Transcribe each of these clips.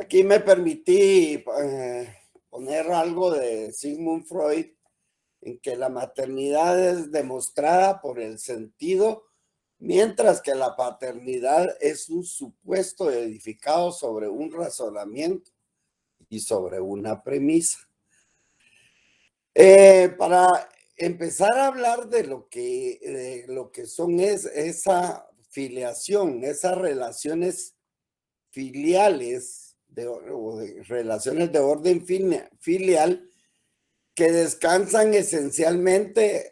Aquí me permití poner algo de Sigmund Freud, en que la maternidad es demostrada por el sentido, mientras que la paternidad es un supuesto edificado sobre un razonamiento y sobre una premisa. Para empezar a hablar de lo que son esa filiación, esas relaciones filiales o de relaciones de orden filial que descansan esencialmente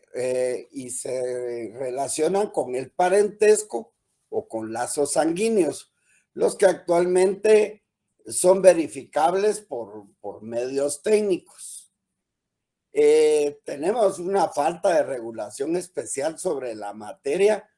y se relacionan con el parentesco o con lazos sanguíneos, los que actualmente son verificables por medios técnicos. Tenemos una falta de regulación especial sobre la materia,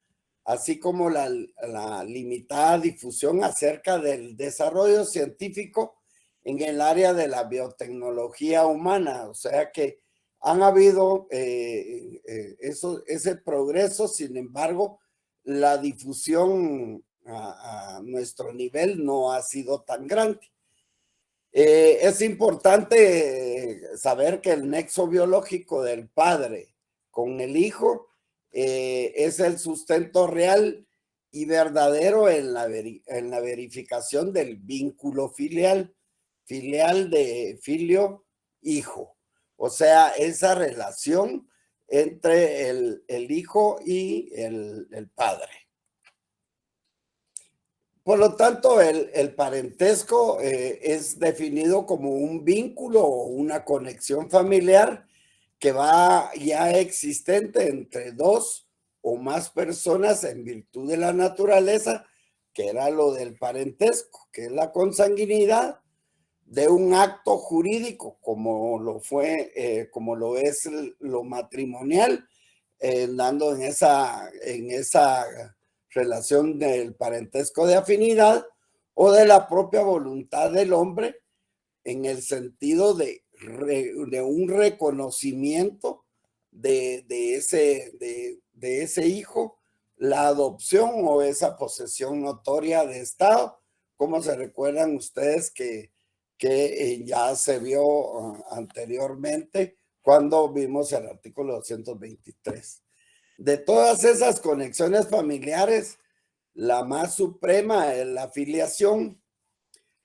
así como la limitada difusión acerca del desarrollo científico en el área de la biotecnología humana. O sea que han habido ese progreso, sin embargo, la difusión a nuestro nivel no ha sido tan grande. Es importante saber que el nexo biológico del padre con el hijo es el sustento real y verdadero en la verificación del vínculo filial de filio-hijo. O sea, esa relación entre el hijo y el padre. Por lo tanto, el parentesco es definido como un vínculo o una conexión familiar que va ya existente entre dos o más personas en virtud de la naturaleza, que era lo del parentesco, que es la consanguinidad de un acto jurídico, como lo es lo matrimonial, dando en esa relación del parentesco de afinidad o de la propia voluntad del hombre en el sentido de un reconocimiento de ese hijo, la adopción o esa posesión notoria de Estado, como se recuerdan ustedes que ya se vio anteriormente cuando vimos el artículo 223. De todas esas conexiones familiares, la más suprema es la filiación,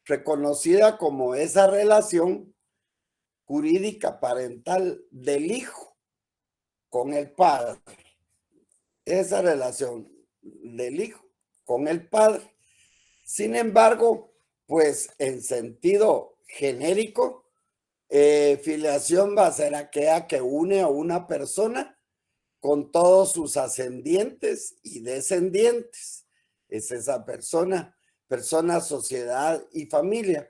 reconocida como esa relación jurídica parental del hijo con el padre. Esa relación del hijo con el padre. Sin embargo, pues en sentido genérico, filiación va a ser aquella que une a una persona con todos sus ascendientes y descendientes. Es esa persona, sociedad y familia.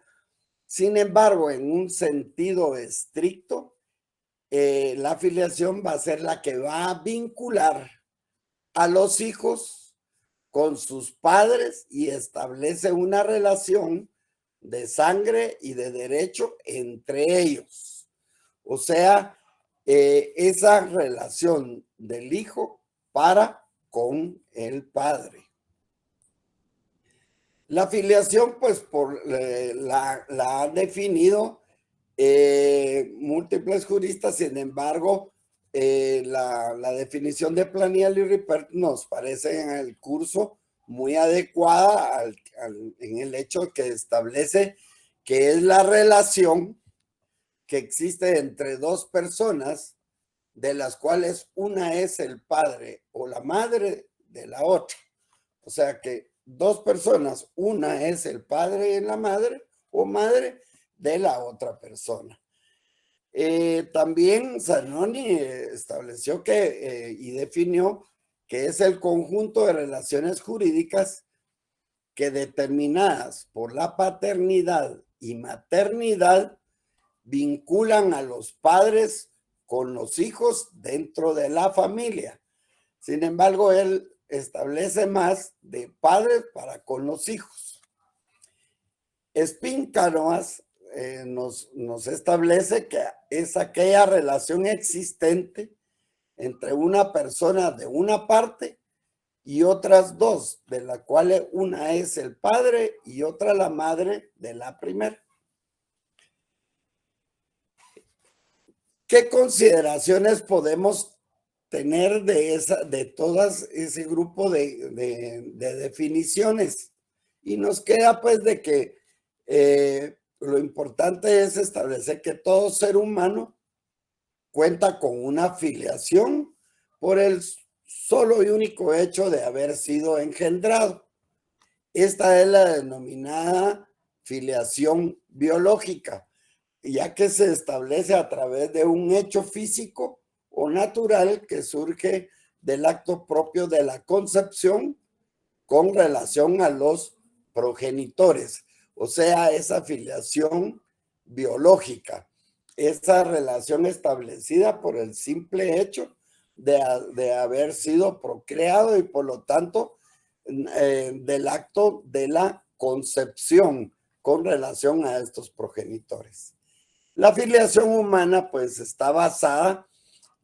Sin embargo, en un sentido estricto, la filiación va a ser la que va a vincular a los hijos con sus padres y establece una relación de sangre y de derecho entre ellos. O sea, esa relación del hijo para con el padre. La filiación, pues, la han definido múltiples juristas, sin embargo, la definición de Planiel y Ripert nos parece en el curso muy adecuada en el hecho que establece que es la relación que existe entre dos personas, de las cuales una es el padre o la madre de la otra. O sea que dos personas, una es el padre y la madre o madre de la otra persona. También Zanoni estableció y definió que es el conjunto de relaciones jurídicas que determinadas por la paternidad y maternidad vinculan a los padres con los hijos dentro de la familia. Sin embargo, él establece más de padres para con los hijos. Spíncanoas nos establece que es aquella relación existente entre una persona de una parte y otras dos, de las cuales una es el padre y otra la madre de la primera. ¿Qué consideraciones podemos tener de todas ese grupo de definiciones? Y nos queda pues de que lo importante es establecer que todo ser humano cuenta con una filiación por el solo y único hecho de haber sido engendrado. Esta es la denominada filiación biológica, ya que se establece a través de un hecho físico o natural que surge del acto propio de la concepción con relación a los progenitores, o sea, esa filiación biológica, esa relación establecida por el simple hecho de haber sido procreado y por lo tanto del acto de la concepción con relación a estos progenitores. La filiación humana pues está basada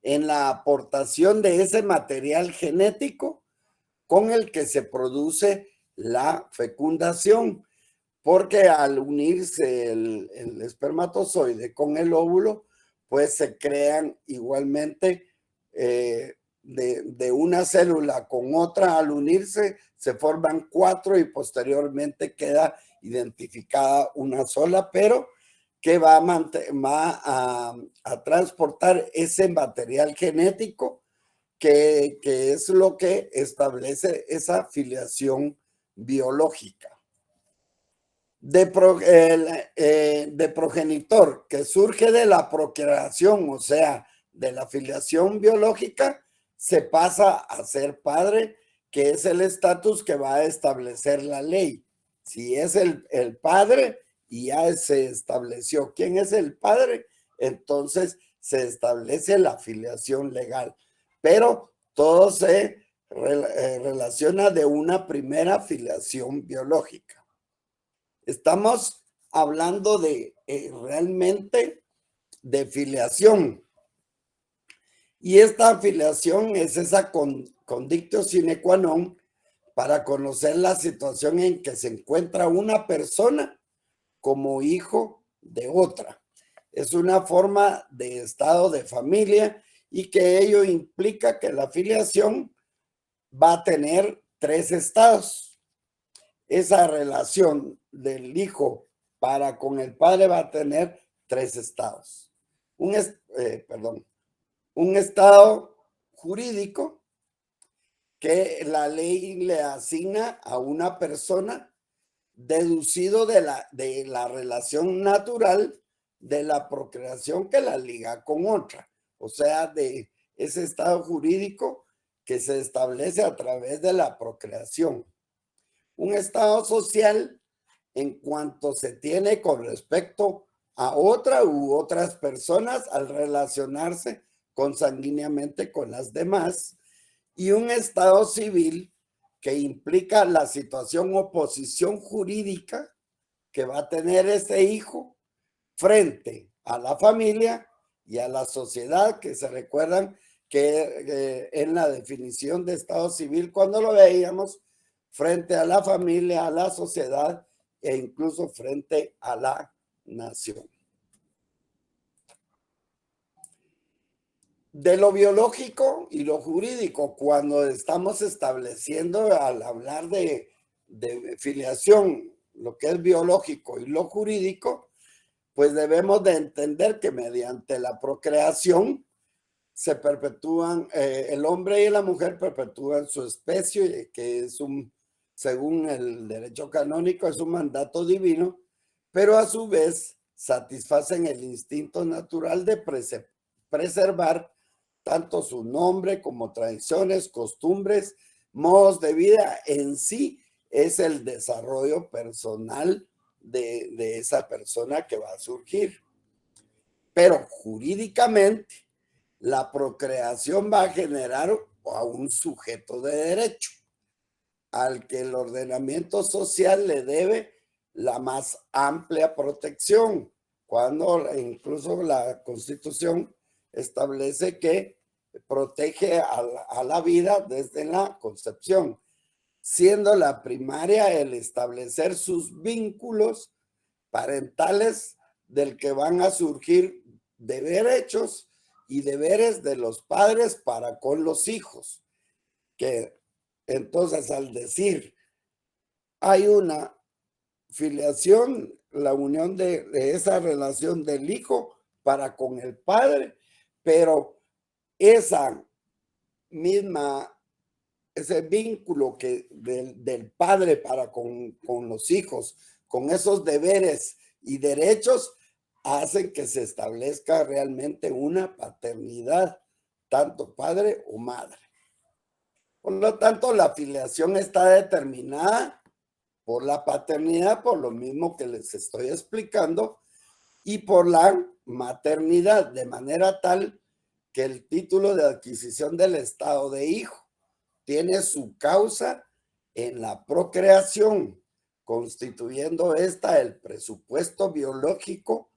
en la aportación de ese material genético con el que se produce la fecundación, porque al unirse el espermatozoide con el óvulo, pues se crean igualmente de una célula con otra, al unirse se forman 4 y posteriormente queda identificada una sola, pero que va a transportar ese material genético que es lo que establece esa filiación biológica. De progenitor que surge de la procreación, o sea, de la filiación biológica, se pasa a ser padre, que es el estatus que va a establecer la ley. Si es el padre y ya se estableció quién es el padre, entonces se establece la filiación legal. Pero todo se relaciona de una primera filiación biológica. Estamos hablando de realmente de filiación. Y esta filiación es esa condictio sine qua non para conocer la situación en que se encuentra una persona como hijo de otra. Es una forma de estado de familia y que ello implica que la filiación va a tener 3 estados. Esa relación del hijo para con el padre va a tener 3 estados. Un estado jurídico que la ley le asigna a una persona deducido de la relación natural de la procreación que la liga con otra. O sea, de ese estado jurídico que se establece a través de la procreación. Un estado social en cuanto se tiene con respecto a otra u otras personas al relacionarse consanguíneamente con las demás, y un estado civil que implica la situación o posición jurídica que va a tener ese hijo frente a la familia y a la sociedad, que se recuerdan que en la definición de estado civil, cuando lo veíamos, frente a la familia, a la sociedad e incluso frente a la nación. De lo biológico y lo jurídico, cuando estamos estableciendo al hablar de filiación, lo que es biológico y lo jurídico, pues debemos de entender que mediante la procreación se perpetúan, el hombre y la mujer perpetúan su especie, que es según el derecho canónico, es un mandato divino, pero a su vez satisfacen el instinto natural de preservar tanto su nombre como tradiciones, costumbres, modos de vida. En sí es el desarrollo personal de esa persona que va a surgir. Pero jurídicamente, la procreación va a generar a un sujeto de derecho, al que el ordenamiento social le debe la más amplia protección, cuando incluso la Constitución establece que protege a la vida desde la concepción. siendo la primaria el establecer sus vínculos parentales del que van a surgir derechos y deberes de los padres para con los hijos. Que entonces, al decir hay una filiación, la unión de esa relación del hijo para con el padre, pero esa misma, ese vínculo que del padre para con los hijos, con esos deberes y derechos, hacen que se establezca realmente una paternidad, tanto padre o madre. Por lo tanto, la filiación está determinada por la paternidad, por lo mismo que les estoy explicando, y por la maternidad, de manera tal que el título de adquisición del estado de hijo tiene su causa en la procreación, constituyendo esta el presupuesto biológico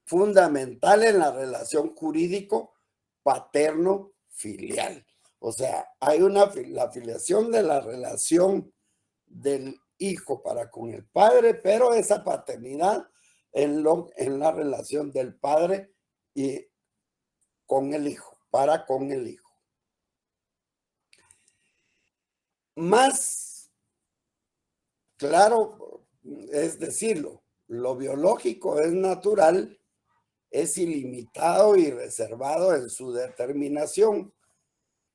fundamental en la relación jurídico paterno-filial. O sea, hay la filiación de la relación del hijo para con el padre, pero esa paternidad en la relación del padre y con el hijo, para con el hijo. Más claro es decirlo, lo biológico es natural, es ilimitado y reservado en su determinación.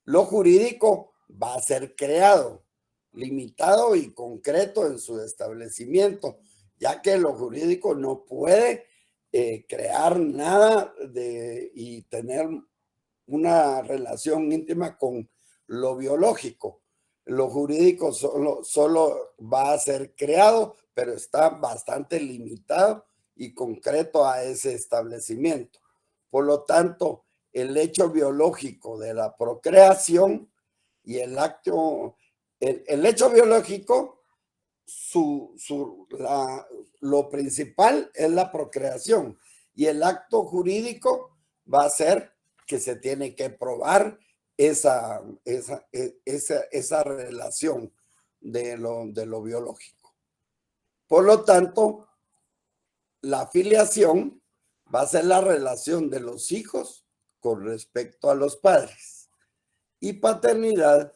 Lo jurídico va a ser creado, limitado y concreto en su establecimiento, ya que lo jurídico no puede crear nada y tener una relación íntima con lo biológico. Lo jurídico solo va a ser creado, pero está bastante limitado y concreto a ese establecimiento. Por lo tanto, el hecho biológico de la procreación y el acto, el hecho biológico, lo principal es la procreación y el acto jurídico va a ser que se tiene que probar esa relación de lo biológico. Por lo tanto, la filiación va a ser la relación de los hijos con respecto a los padres. Y paternidad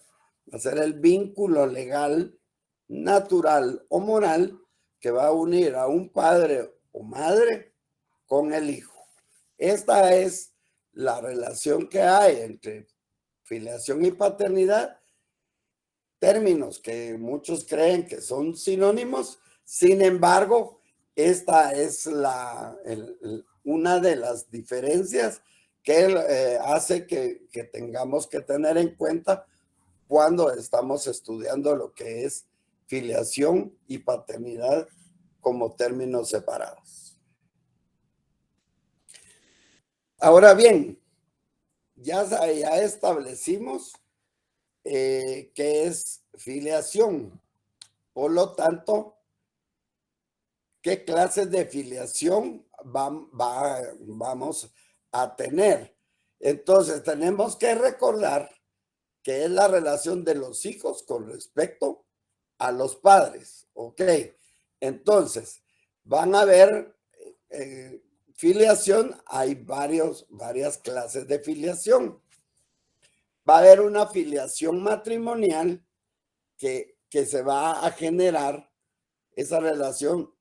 va a ser el vínculo legal, natural o moral que va a unir a un padre o madre con el hijo. Esta es la relación que hay entre filiación y paternidad, términos que muchos creen que son sinónimos. Sin embargo, esta es una de las diferencias que hace que tengamos que tener en cuenta cuando estamos estudiando lo que es filiación y paternidad como términos separados. Ahora bien, ya establecimos qué es filiación. Por lo tanto, ¿qué clases de filiación vamos a tener? Entonces, tenemos que recordar que es la relación de los hijos con respecto a los padres. ¿Ok? Entonces, van a ver filiación, hay varias clases de filiación. Va a haber una filiación matrimonial que se va a generar esa relación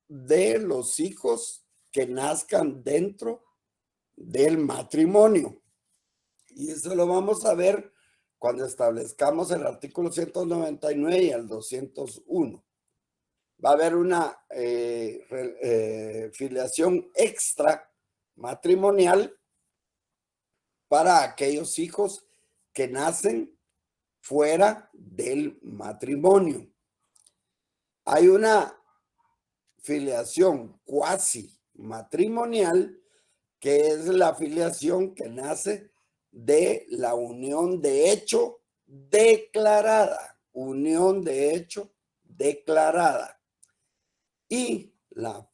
de los hijos que nazcan dentro del matrimonio. Y eso lo vamos a ver cuando establezcamos el artículo 199 y el 201. Va a haber una filiación extra matrimonial para aquellos hijos que nacen fuera del matrimonio. Hay una filiación cuasi matrimonial que es la filiación que nace de la unión de hecho declarada, unión de hecho declarada. Y la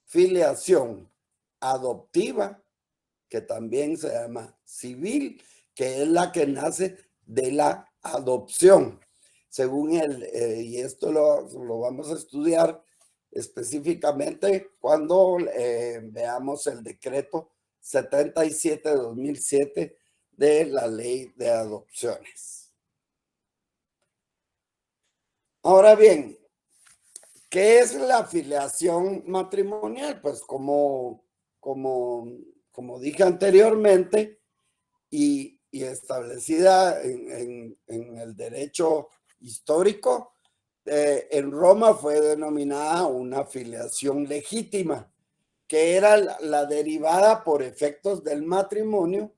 filiación adoptiva, que también se llama civil, que es la que nace de la adopción. según y esto lo vamos a estudiar específicamente cuando veamos el decreto 77 de 2007 de la ley de adopciones. Ahora bien, ¿qué es la filiación matrimonial? Pues como dije anteriormente y establecida en el derecho histórico, en Roma fue denominada una filiación legítima, que era la derivada por efectos del matrimonio,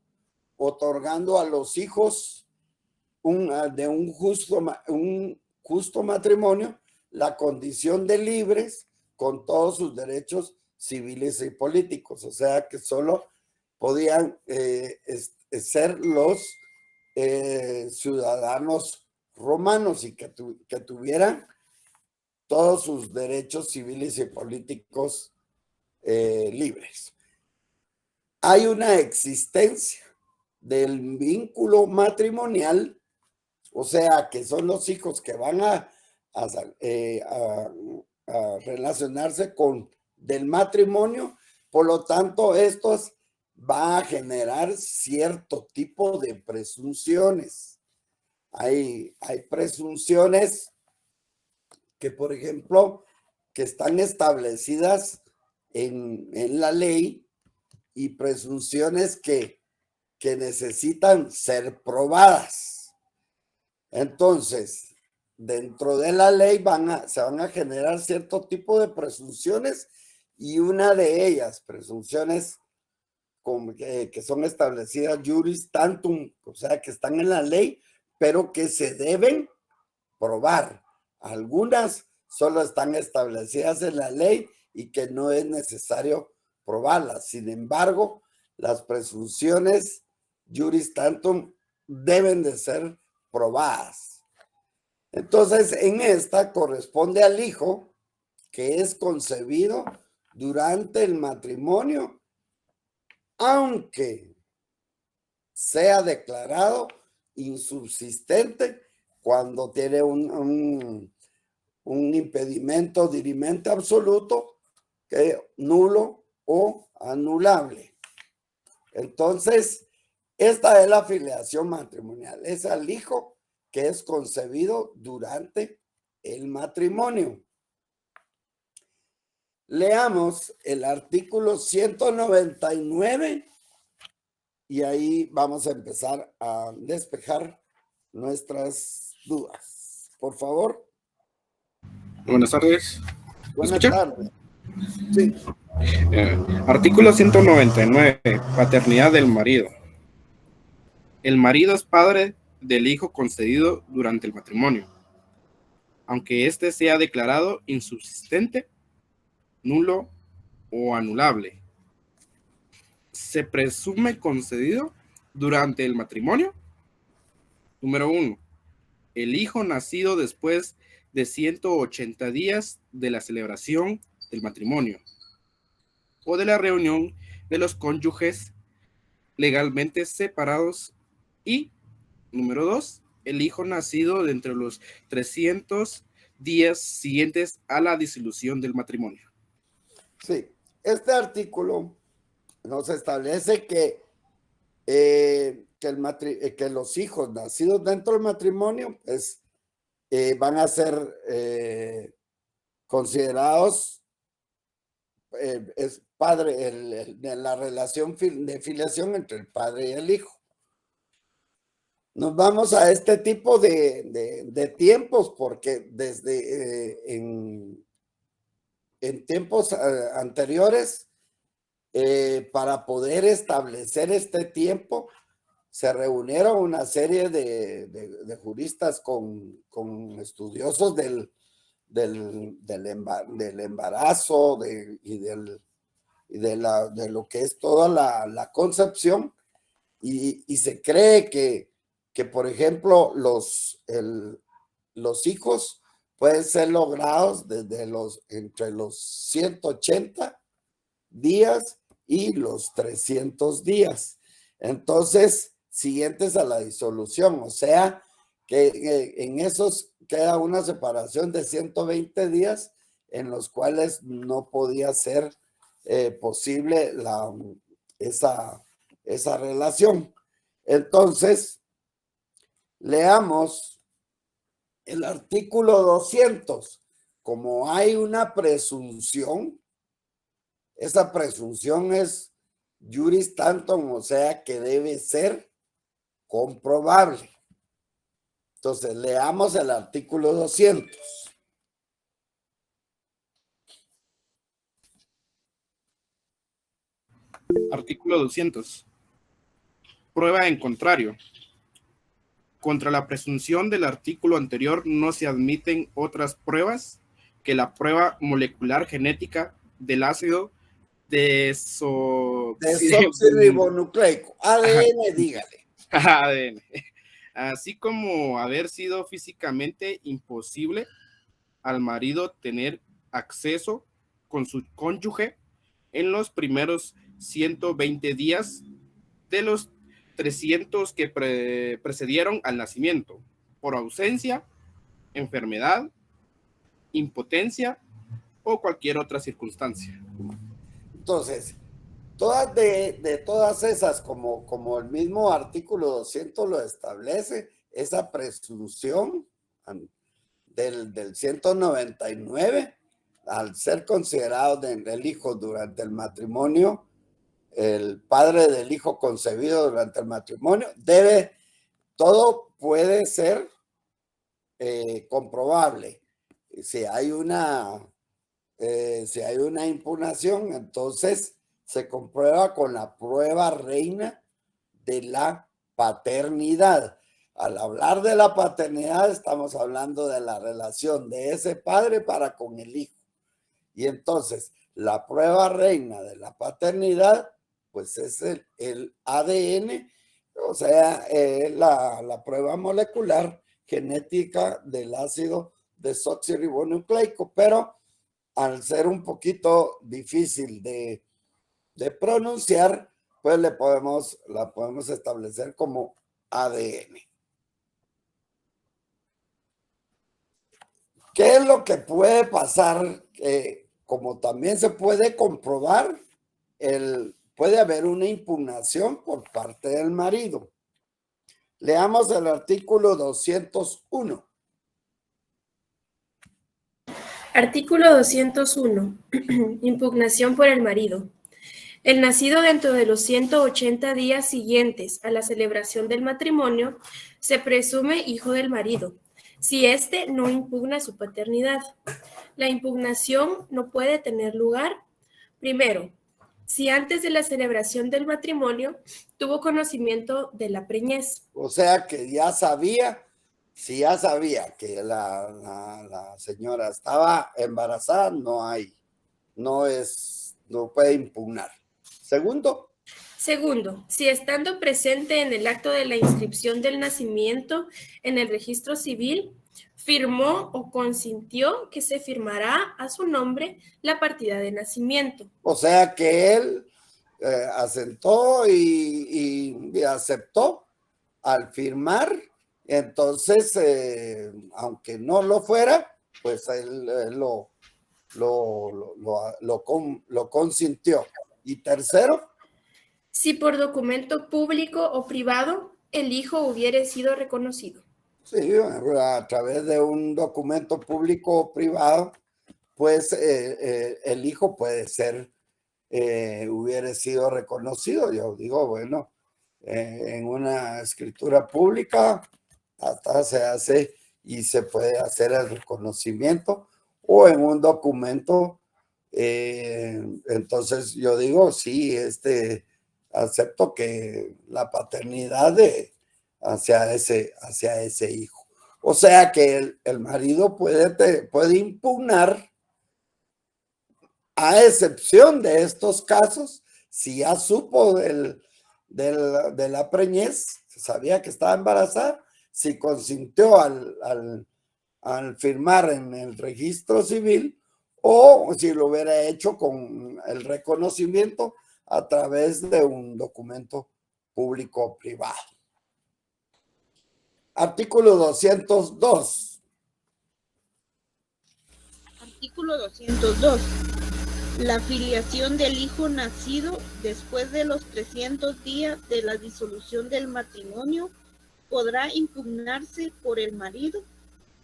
otorgando a los hijos de un justo matrimonio la condición de libres con todos sus derechos civiles y políticos. O sea que solo podían ser los ciudadanos romanos y que tuvieran todos sus derechos civiles y políticos libres. Hay una existencia del vínculo matrimonial, o sea, que son los hijos que van a relacionarse con del matrimonio, por lo tanto, estos van a generar cierto tipo de presunciones. Hay presunciones que, por ejemplo, que están establecidas en la ley y presunciones que necesitan ser probadas. Entonces, dentro de la ley se van a generar cierto tipo de presunciones y una de ellas, presunciones que son establecidas juris tantum, o sea, que están en la ley, pero que se deben probar. Algunas solo están establecidas en la ley y que no es necesario probarlas. Sin embargo, las presunciones juris tantum deben de ser probadas. Entonces, en esta corresponde al hijo que es concebido durante el matrimonio, aunque sea declarado insubsistente cuando tiene un impedimento dirimente absoluto, nulo o anulable. Entonces, esta es la filiación matrimonial, es al hijo que es concebido durante el matrimonio. Leamos el artículo 199 y ahí vamos a empezar a despejar nuestras dudas. Por favor. Buenas tardes. Buenas tardes. Sí. Artículo 199. Paternidad del marido. El marido es padre del hijo concedido durante el matrimonio, aunque éste sea declarado insubsistente, nulo o anulable. ¿Se presume concedido durante el matrimonio? Número 1. El hijo nacido después de 180 días de la celebración del matrimonio o de la reunión de los cónyuges legalmente separados. Y número 2, el hijo nacido de entre los 300 días siguientes a la disolución del matrimonio. Sí, este artículo nos establece que los hijos nacidos dentro del matrimonio pues, van a ser considerados es padre, la relación de filiación entre el padre y el hijo. Nos vamos a este tipo de tiempos porque desde en tiempos anteriores, para poder establecer este tiempo, se reunieron una serie de juristas con estudiosos del embarazo y de lo que es toda la concepción, y se cree que por ejemplo, los hijos pueden ser logrados entre los 180 días y los 300 días. Entonces, siguientes a la disolución, o sea, que en esos queda una separación de 120 días en los cuales no podía ser posible esa relación. Entonces, leamos el artículo 200. Como hay una presunción, esa presunción es juris tantum, o sea que debe ser comprobable. Entonces, leamos el artículo 200. Artículo 200. Prueba en contrario. Contra la presunción del artículo anterior no se admiten otras pruebas que la prueba molecular genética del ácido desoxirribonucleico, ADN, dígale. ADN, así como haber sido físicamente imposible al marido tener acceso con su cónyuge en los primeros 120 días de los 300 que precedieron al nacimiento, por ausencia, enfermedad, impotencia o cualquier otra circunstancia. Entonces, todas de todas esas, como el mismo artículo 200 lo establece, esa presunción del 199, al ser considerado el hijo durante el matrimonio, el padre del hijo concebido durante el matrimonio, todo puede ser comprobable. Si hay una impugnación, entonces se comprueba con la prueba reina de la paternidad. Al hablar de la paternidad, estamos hablando de la relación de ese padre para con el hijo. Y entonces, la prueba reina de la paternidad, pues es el ADN, o sea, la prueba molecular genética del ácido desoxirribonucleico, pero al ser un poquito difícil de pronunciar, pues la podemos establecer como ADN. ¿Qué es lo que puede pasar? Como también se puede comprobar, puede haber una impugnación por parte del marido. Leamos el artículo 201. Artículo 201. Impugnación por el marido. El nacido dentro de los 180 días siguientes a la celebración del matrimonio se presume hijo del marido, si éste no impugna su paternidad. La impugnación no puede tener lugar, primero, si antes de la celebración del matrimonio tuvo conocimiento de la preñez. O sea que ya sabía, si ya sabía que la señora estaba embarazada, no puede impugnar. Segundo, si estando presente en el acto de la inscripción del nacimiento en el registro civil, firmó o consintió que se firmará a su nombre la partida de nacimiento. O sea que él asentó y aceptó al firmar, entonces, aunque no lo fuera, pues él lo consintió. Y tercero, si por documento público o privado el hijo hubiere sido reconocido. Sí, a través de un documento público o privado, pues el hijo puede ser, hubiera sido reconocido. Yo digo, bueno, en una escritura pública hasta se hace y se puede hacer el reconocimiento, o en un documento. Entonces yo digo, sí, acepto que la paternidad hacia ese hijo. O sea que el marido puede impugnar, a excepción de estos casos, si ya supo de la preñez, sabía que estaba embarazada, si consintió al firmar en el registro civil, o si lo hubiera hecho con el reconocimiento a través de un documento público o privado. Artículo 202. Artículo 202. La filiación del hijo nacido después de los 300 días de la disolución del matrimonio podrá impugnarse por el marido,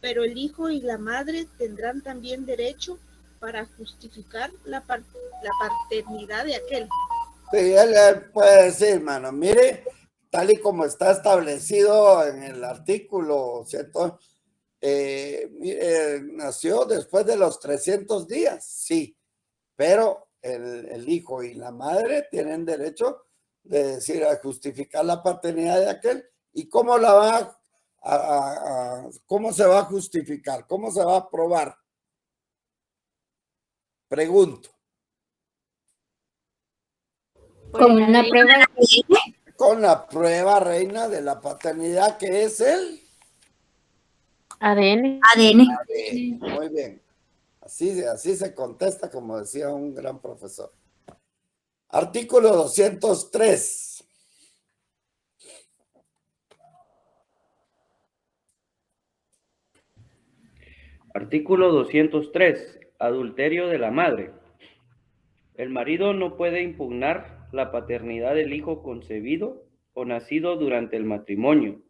pero el hijo y la madre tendrán también derecho para justificar la paternidad de aquel. Sí, él puede decir, hermano, mire, tal y como está establecido en el artículo, ¿cierto? Mire, nació después de los 300 días, sí, pero el hijo y la madre tienen derecho de decir, a justificar la paternidad de aquel. ¿Y cómo la va cómo se va a justificar? ¿Cómo se va a probar? Pregunto. Con una prueba. Con la prueba, reina, de la paternidad, que es el ADN. Muy bien. Así se contesta, como decía un gran profesor. Artículo 203. Artículo 203. Adulterio de la madre. El marido no puede impugnar la paternidad del hijo concebido o nacido durante el matrimonio,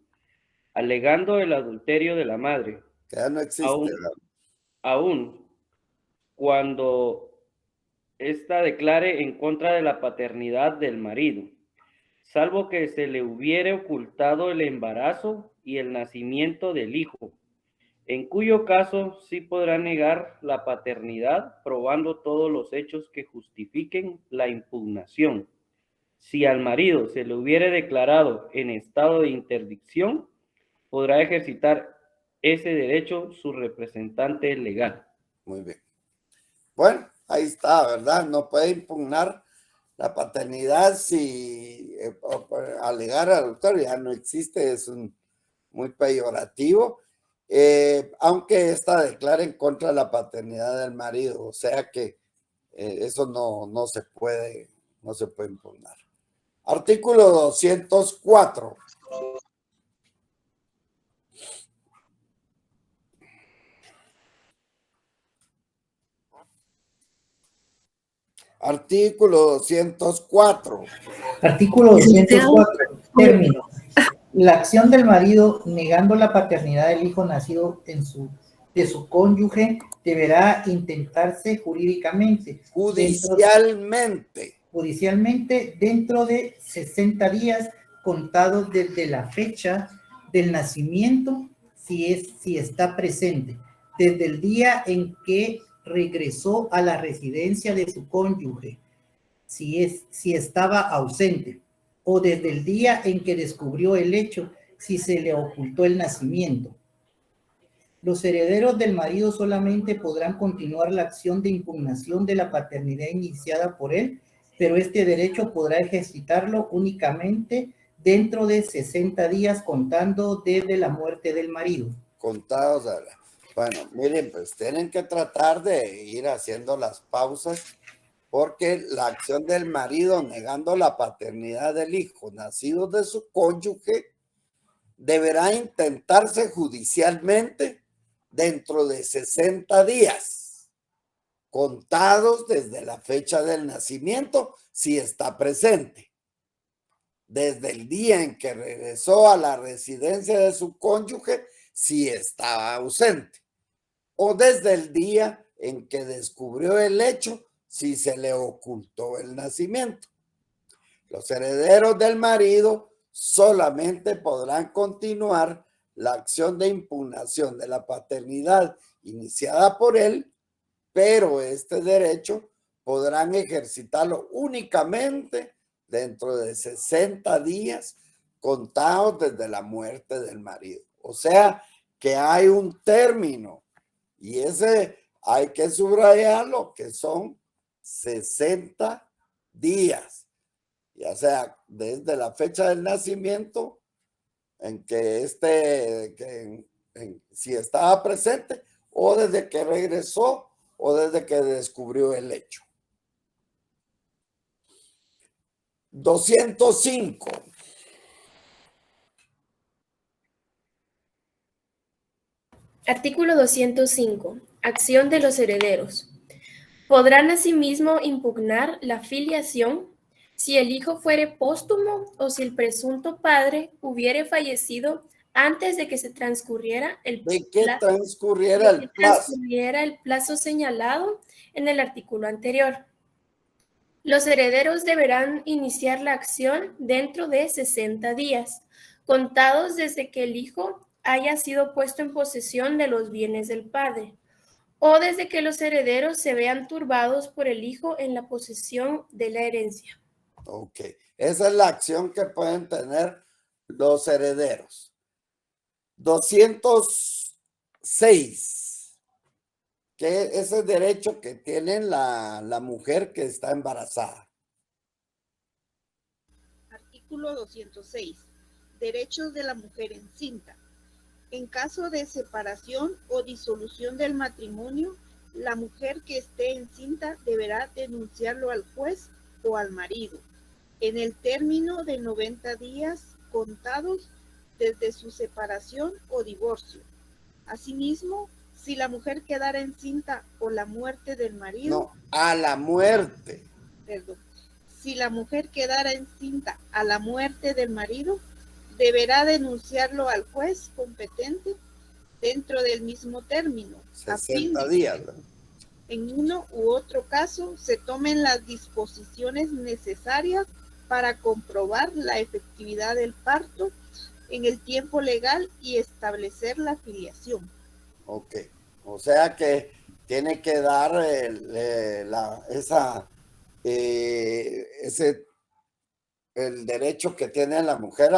alegando el adulterio de la madre, Que ya no existe. aún cuando ésta declare en contra de la paternidad del marido, salvo que se le hubiere ocultado el embarazo y el nacimiento del hijo, en cuyo caso sí podrá negar la paternidad probando todos los hechos que justifiquen la impugnación. Si al marido se le hubiere declarado en estado de interdicción, podrá ejercitar ese derecho su representante legal. Muy bien. Bueno, ahí está, ¿verdad? No puede impugnar la paternidad si alegar adulterio ya no existe, es muy peyorativo. Aunque ésta declare en contra de la paternidad del marido, o sea que eso no se puede impugnar. Artículo 204. Artículo 204. Artículo 204. Término. La acción del marido negando la paternidad del hijo nacido de su cónyuge deberá intentarse judicialmente dentro de 60 días contados desde la fecha del nacimiento, si está presente, desde el día en que regresó a la residencia de su cónyuge, si estaba ausente, o desde el día en que descubrió el hecho, si se le ocultó el nacimiento. Los herederos del marido solamente podrán continuar la acción de impugnación de la paternidad iniciada por él, pero este derecho podrá ejercitarlo únicamente dentro de 60 días contando desde la muerte del marido. Contados. Bueno, miren, pues tienen que tratar de ir haciendo las pausas, porque la acción del marido negando la paternidad del hijo nacido de su cónyuge deberá intentarse judicialmente dentro de 60 días, contados desde la fecha del nacimiento, si está presente, desde el día en que regresó a la residencia de su cónyuge, si estaba ausente, o desde el día en que descubrió el hecho, si se le ocultó el nacimiento. Los herederos del marido solamente podrán continuar la acción de impugnación de la paternidad iniciada por él, pero este derecho podrán ejercitarlo únicamente dentro de 60 días contados desde la muerte del marido. O sea que hay un término, y ese hay que subrayarlo, que son 60 días, ya sea desde la fecha del nacimiento en que si estaba presente, o desde que regresó, o desde que descubrió el hecho. 205. Artículo 205. Acción de los herederos. Podrán asimismo impugnar la filiación si el hijo fuere póstumo o si el presunto padre hubiere fallecido antes de que se transcurriera De que transcurriera el plazo. el plazo señalado en el artículo anterior. Los herederos deberán iniciar la acción dentro de 60 días, contados desde que el hijo haya sido puesto en posesión de los bienes del padre, o desde que los herederos se vean turbados por el hijo en la posesión de la herencia. Ok, esa es la acción que pueden tener los herederos. 206, que es el derecho que tiene la mujer que está embarazada. Artículo 206. Derechos de la mujer encinta. En caso de separación o disolución del matrimonio, la mujer que esté encinta deberá denunciarlo al juez o al marido en el término de 90 días contados desde su separación o divorcio. Asimismo, si la mujer quedara encinta o la muerte del marido... No, a la muerte. Perdón. Si la mujer quedara encinta a la muerte del marido, deberá denunciarlo al juez competente dentro del mismo término. 60 días. ¿No? En uno u otro caso, se tomen las disposiciones necesarias para comprobar la efectividad del parto en el tiempo legal y establecer la filiación. Ok, o sea que tiene que dar el derecho que tiene la mujer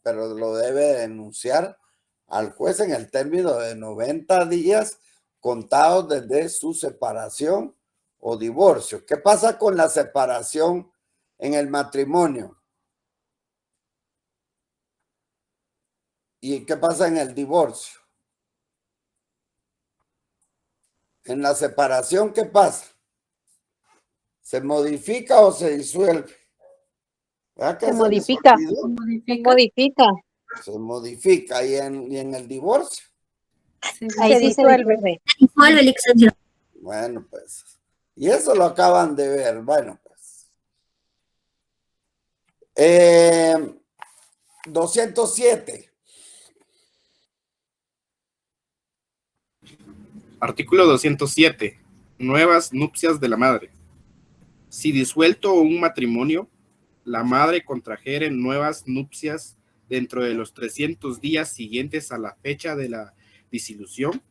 pero lo debe denunciar al juez en el término de 90 días contados desde su separación o divorcio. ¿Qué pasa con la separación en el matrimonio? ¿Y qué pasa en el divorcio? En la separación, ¿qué pasa? ¿Se modifica o se disuelve? Se modifica. Se modifica. ¿Y en el divorcio? Ahí sí se disuelve. Bueno, pues. Y eso lo acaban de ver. Bueno, pues. 207. Artículo 207. Nuevas nupcias de la madre. Si disuelto un matrimonio, la madre contrajere nuevas nupcias dentro de los 300 días siguientes a la fecha de la disolución,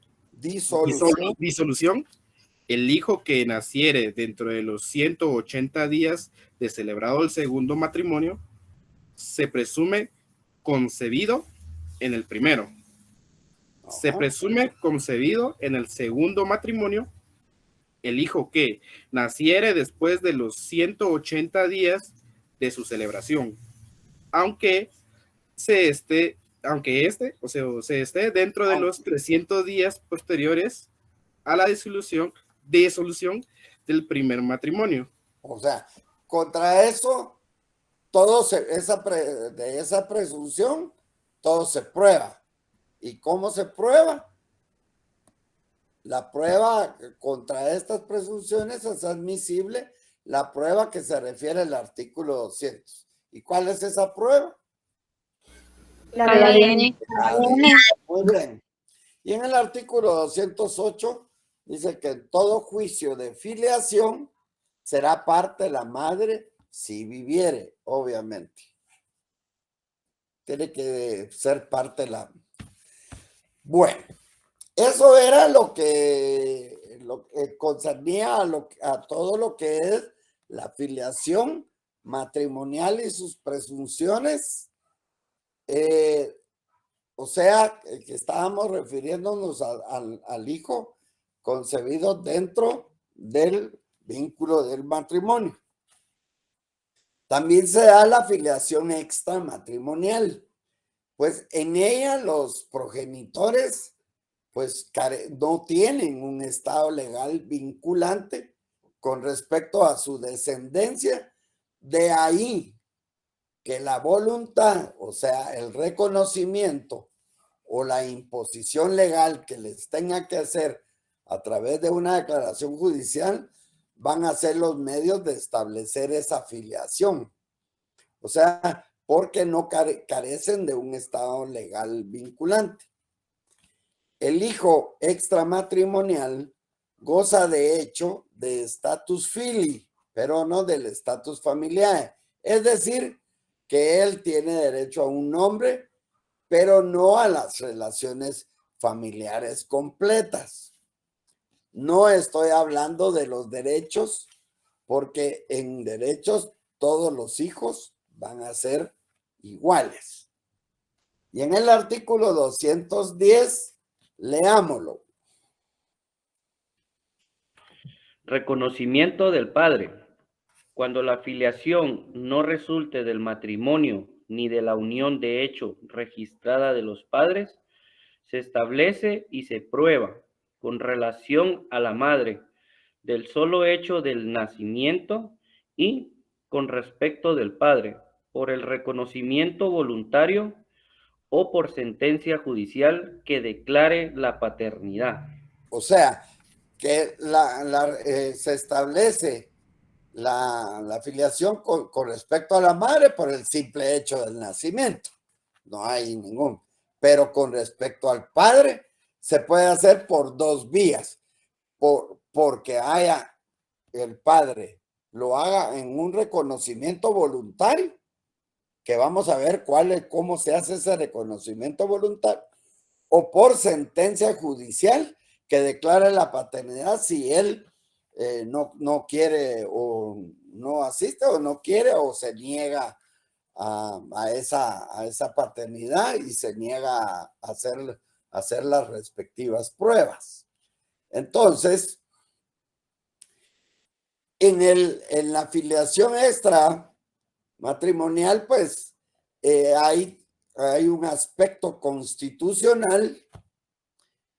el hijo que naciere dentro de los 180 días de celebrado el segundo matrimonio, se presume concebido en el primero. Se presume concebido en el segundo matrimonio el hijo que naciere después de los 180 días de su celebración, aunque esté dentro de los 300 días posteriores a la disolución del primer matrimonio. O sea, contra eso, de esa presunción, todo se prueba. ¿Y cómo se prueba? La prueba contra estas presunciones es admisible, la prueba que se refiere al artículo 200. ¿Y cuál es esa prueba? La ADN. Muy bien. Y en el artículo 208 dice que en todo juicio de filiación será parte la madre si viviere, obviamente. Tiene que ser parte la... Bueno, eso era lo que concernía a todo lo que es la filiación matrimonial y sus presunciones. O sea, que estábamos refiriéndonos al hijo concebido dentro del vínculo del matrimonio. También se da la filiación extramatrimonial. Pues en ella los progenitores pues no tienen un estado legal vinculante con respecto a su descendencia. De ahí que la voluntad, o sea, el reconocimiento o la imposición legal que les tenga que hacer a través de una declaración judicial van a ser los medios de establecer esa filiación. O sea, porque no carecen de un estado legal vinculante. El hijo extramatrimonial goza de hecho de status fili, pero no del status familiar. Es decir, que él tiene derecho a un nombre, pero no a las relaciones familiares completas. No estoy hablando de los derechos, porque en derechos todos los hijos van a ser iguales. Y en el artículo 210, leámoslo. Reconocimiento del padre. Cuando la filiación no resulte del matrimonio ni de la unión de hecho registrada de los padres, se establece y se prueba con relación a la madre del solo hecho del nacimiento y con respecto del padre por el reconocimiento voluntario o por sentencia judicial que declare la paternidad. O sea, que se establece la filiación con respecto a la madre por el simple hecho del nacimiento. No hay ningún. Pero con respecto al padre, se puede hacer por dos vías. Porque el padre lo haga en un reconocimiento voluntario, que vamos a ver cómo se hace ese reconocimiento voluntario, o por sentencia judicial que declare la paternidad si él no quiere o no asiste o no quiere o se niega a esa paternidad y se niega a hacer las respectivas pruebas. Entonces, en la filiación extra matrimonial, pues hay un aspecto constitucional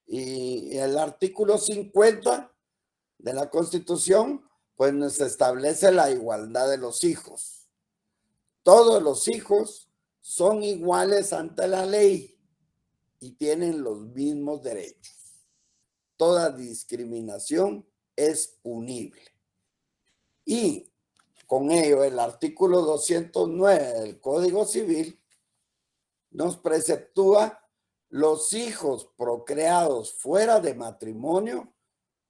y el artículo 50 de la Constitución, pues nos establece la igualdad de los hijos. Todos los hijos son iguales ante la ley y tienen los mismos derechos. Toda discriminación es punible. Y con ello, el artículo 209 del Código Civil nos preceptúa: los hijos procreados fuera de matrimonio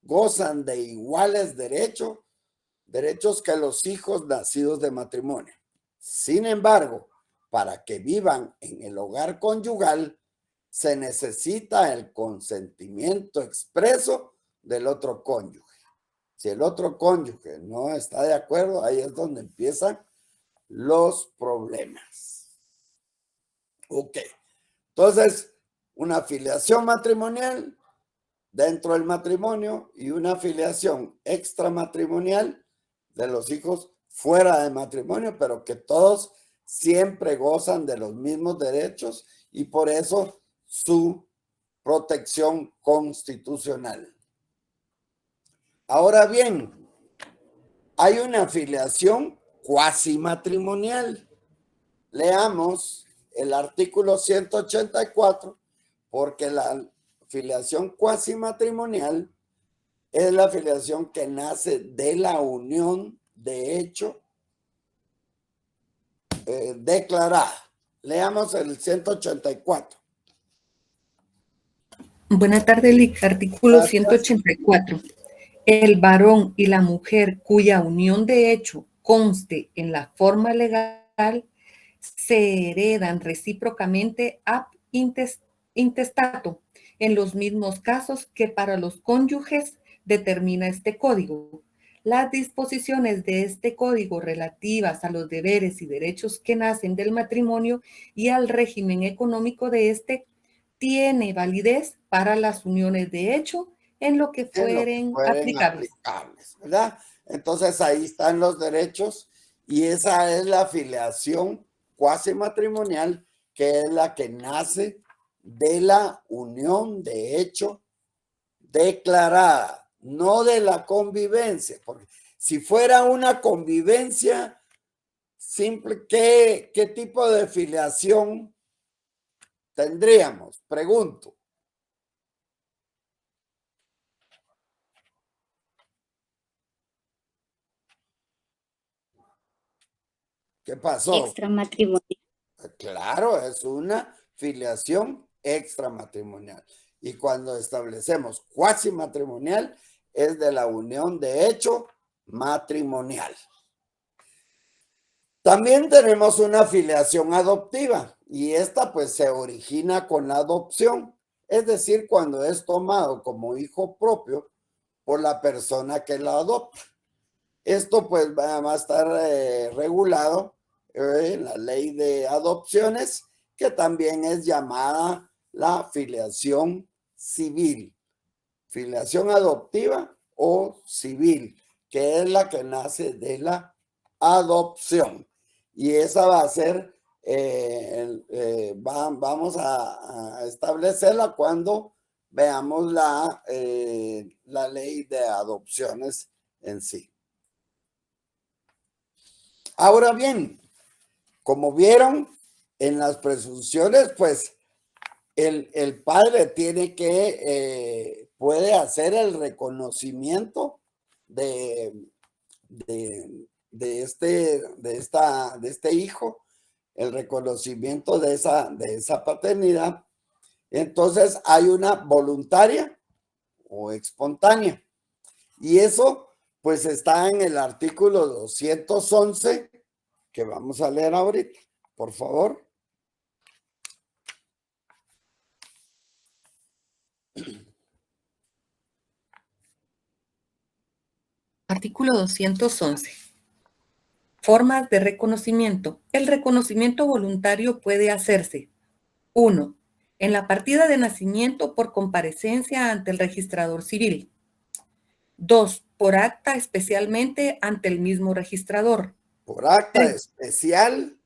gozan de iguales derechos que los hijos nacidos de matrimonio. Sin embargo, para que vivan en el hogar conyugal, se necesita el consentimiento expreso del otro cónyuge. Si el otro cónyuge no está de acuerdo, ahí es donde empiezan los problemas. Ok. Entonces, una filiación matrimonial dentro del matrimonio y una filiación extramatrimonial de los hijos fuera de matrimonio, pero que todos siempre gozan de los mismos derechos y por eso su protección constitucional. Ahora bien, hay una filiación cuasi matrimonial. Leamos el artículo 184, porque la filiación cuasi matrimonial es la filiación que nace de la unión de hecho declarada. Leamos el 184. Buenas tardes, Lic. Artículo 184. El varón y la mujer cuya unión de hecho conste en la forma legal se heredan recíprocamente ab intestato en los mismos casos que para los cónyuges determina este código. Las disposiciones de este código relativas a los deberes y derechos que nacen del matrimonio y al régimen económico de este tiene validez para las uniones de hecho en lo que fueren aplicables, ¿verdad? Entonces ahí están los derechos y esa es la filiación cuasi matrimonial, que es la que nace de la unión de hecho declarada, no de la convivencia, porque si fuera una convivencia simple, ¿qué tipo de filiación tendríamos? Pregunto. ¿Qué pasó? Extramatrimonial. Claro, es una filiación extramatrimonial. Y cuando establecemos cuasi matrimonial, es de la unión de hecho matrimonial. También tenemos una filiación adoptiva y esta pues se origina con la adopción, es decir, cuando es tomado como hijo propio por la persona que la adopta. Esto pues va a estar regulado en la ley de adopciones, que también es llamada la filiación civil. Filiación adoptiva o civil, que es la que nace de la adopción. Y esa va a ser, vamos a establecerla cuando veamos la ley de adopciones en sí. Ahora bien, como vieron en las presunciones, pues el padre tiene que, puede hacer el reconocimiento de este hijo, el reconocimiento de esa paternidad. Entonces hay una voluntaria o espontánea. Y eso pues está en el artículo 211 que vamos a leer ahorita, por favor. Artículo 211. Formas de reconocimiento. El reconocimiento voluntario puede hacerse: 1. En la partida de nacimiento por comparecencia ante el registrador civil. 2. Por acta especialmente ante el mismo registrador. Por acta 3. especial.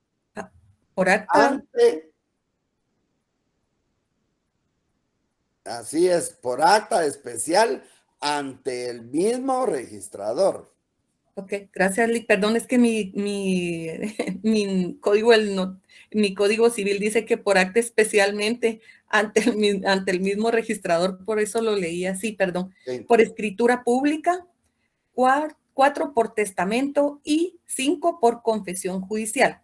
Por acta. Ante. Así es, por acta especial ante el mismo registrador. Ok, gracias, Lick. Perdón, es que mi código civil dice que por acta especialmente ante el mismo registrador, por eso lo leí así, perdón. Sí. Por escritura pública, 4 por testamento y 5 por confesión judicial.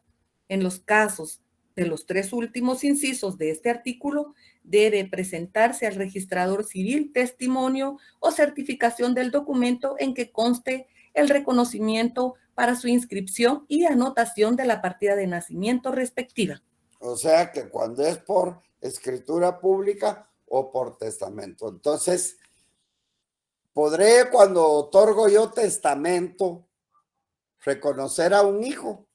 En los casos de los 3 últimos incisos de este artículo, debe presentarse al registrador civil testimonio o certificación del documento en que conste el reconocimiento para su inscripción y anotación de la partida de nacimiento respectiva. O sea que cuando es por escritura pública o por testamento. Entonces, ¿podré, cuando otorgo yo testamento, reconocer a un hijo?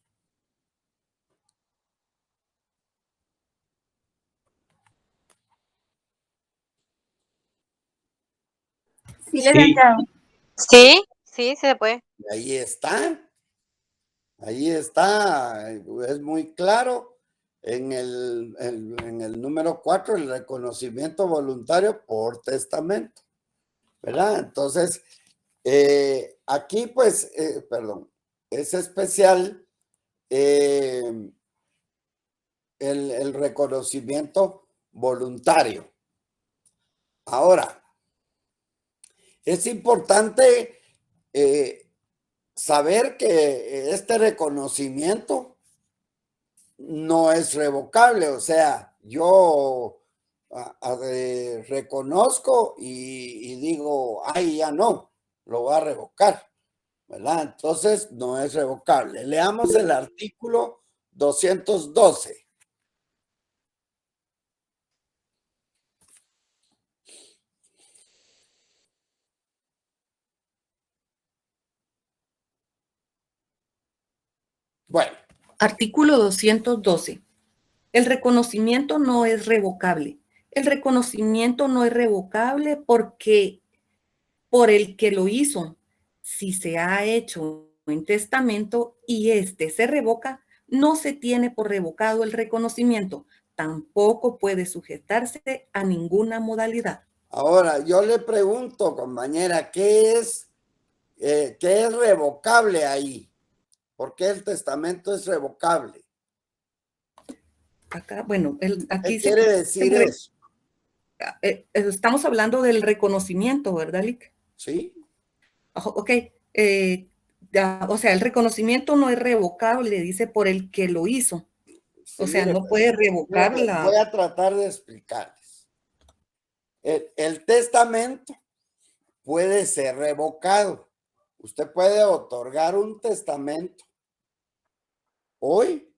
Sí, sí, sí, se puede. Ahí está. Ahí está. Es muy claro en el número 4, el reconocimiento voluntario por testamento, ¿verdad? Entonces, aquí pues, perdón, es especial el reconocimiento voluntario. Ahora, es importante saber que este reconocimiento no es revocable, o sea, yo reconozco y digo, ay, ya no, lo voy a revocar, ¿verdad? Entonces, no es revocable. Leamos el artículo 212. Bueno. Artículo 212. El reconocimiento no es revocable. El reconocimiento no es revocable porque por el que lo hizo, si se ha hecho en testamento y este se revoca, no se tiene por revocado el reconocimiento. Tampoco puede sujetarse a ninguna modalidad. Ahora, yo le pregunto, compañera, ¿qué es revocable ahí? ¿Por qué el testamento es revocable? acá, bueno, aquí ¿Qué quiere decir eso? Estamos hablando del reconocimiento, ¿verdad, Lick? Sí. Ok. O sea, el reconocimiento no es revocable, dice, por el que lo hizo. Sí, O sea, mire, no puede revocar la... Voy a tratar de explicarles. El testamento puede ser revocado. Usted puede otorgar un testamento hoy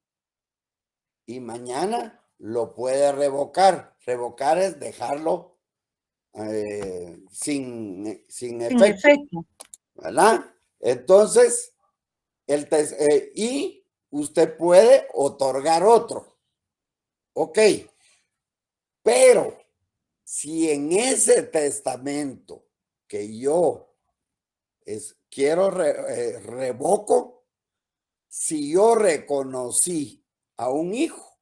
y mañana lo puede revocar. Revocar es dejarlo sin efecto, ¿verdad? Entonces, y usted puede otorgar otro. Ok, pero si en ese testamento que yo quiero revoco, si yo reconocí a un hijo,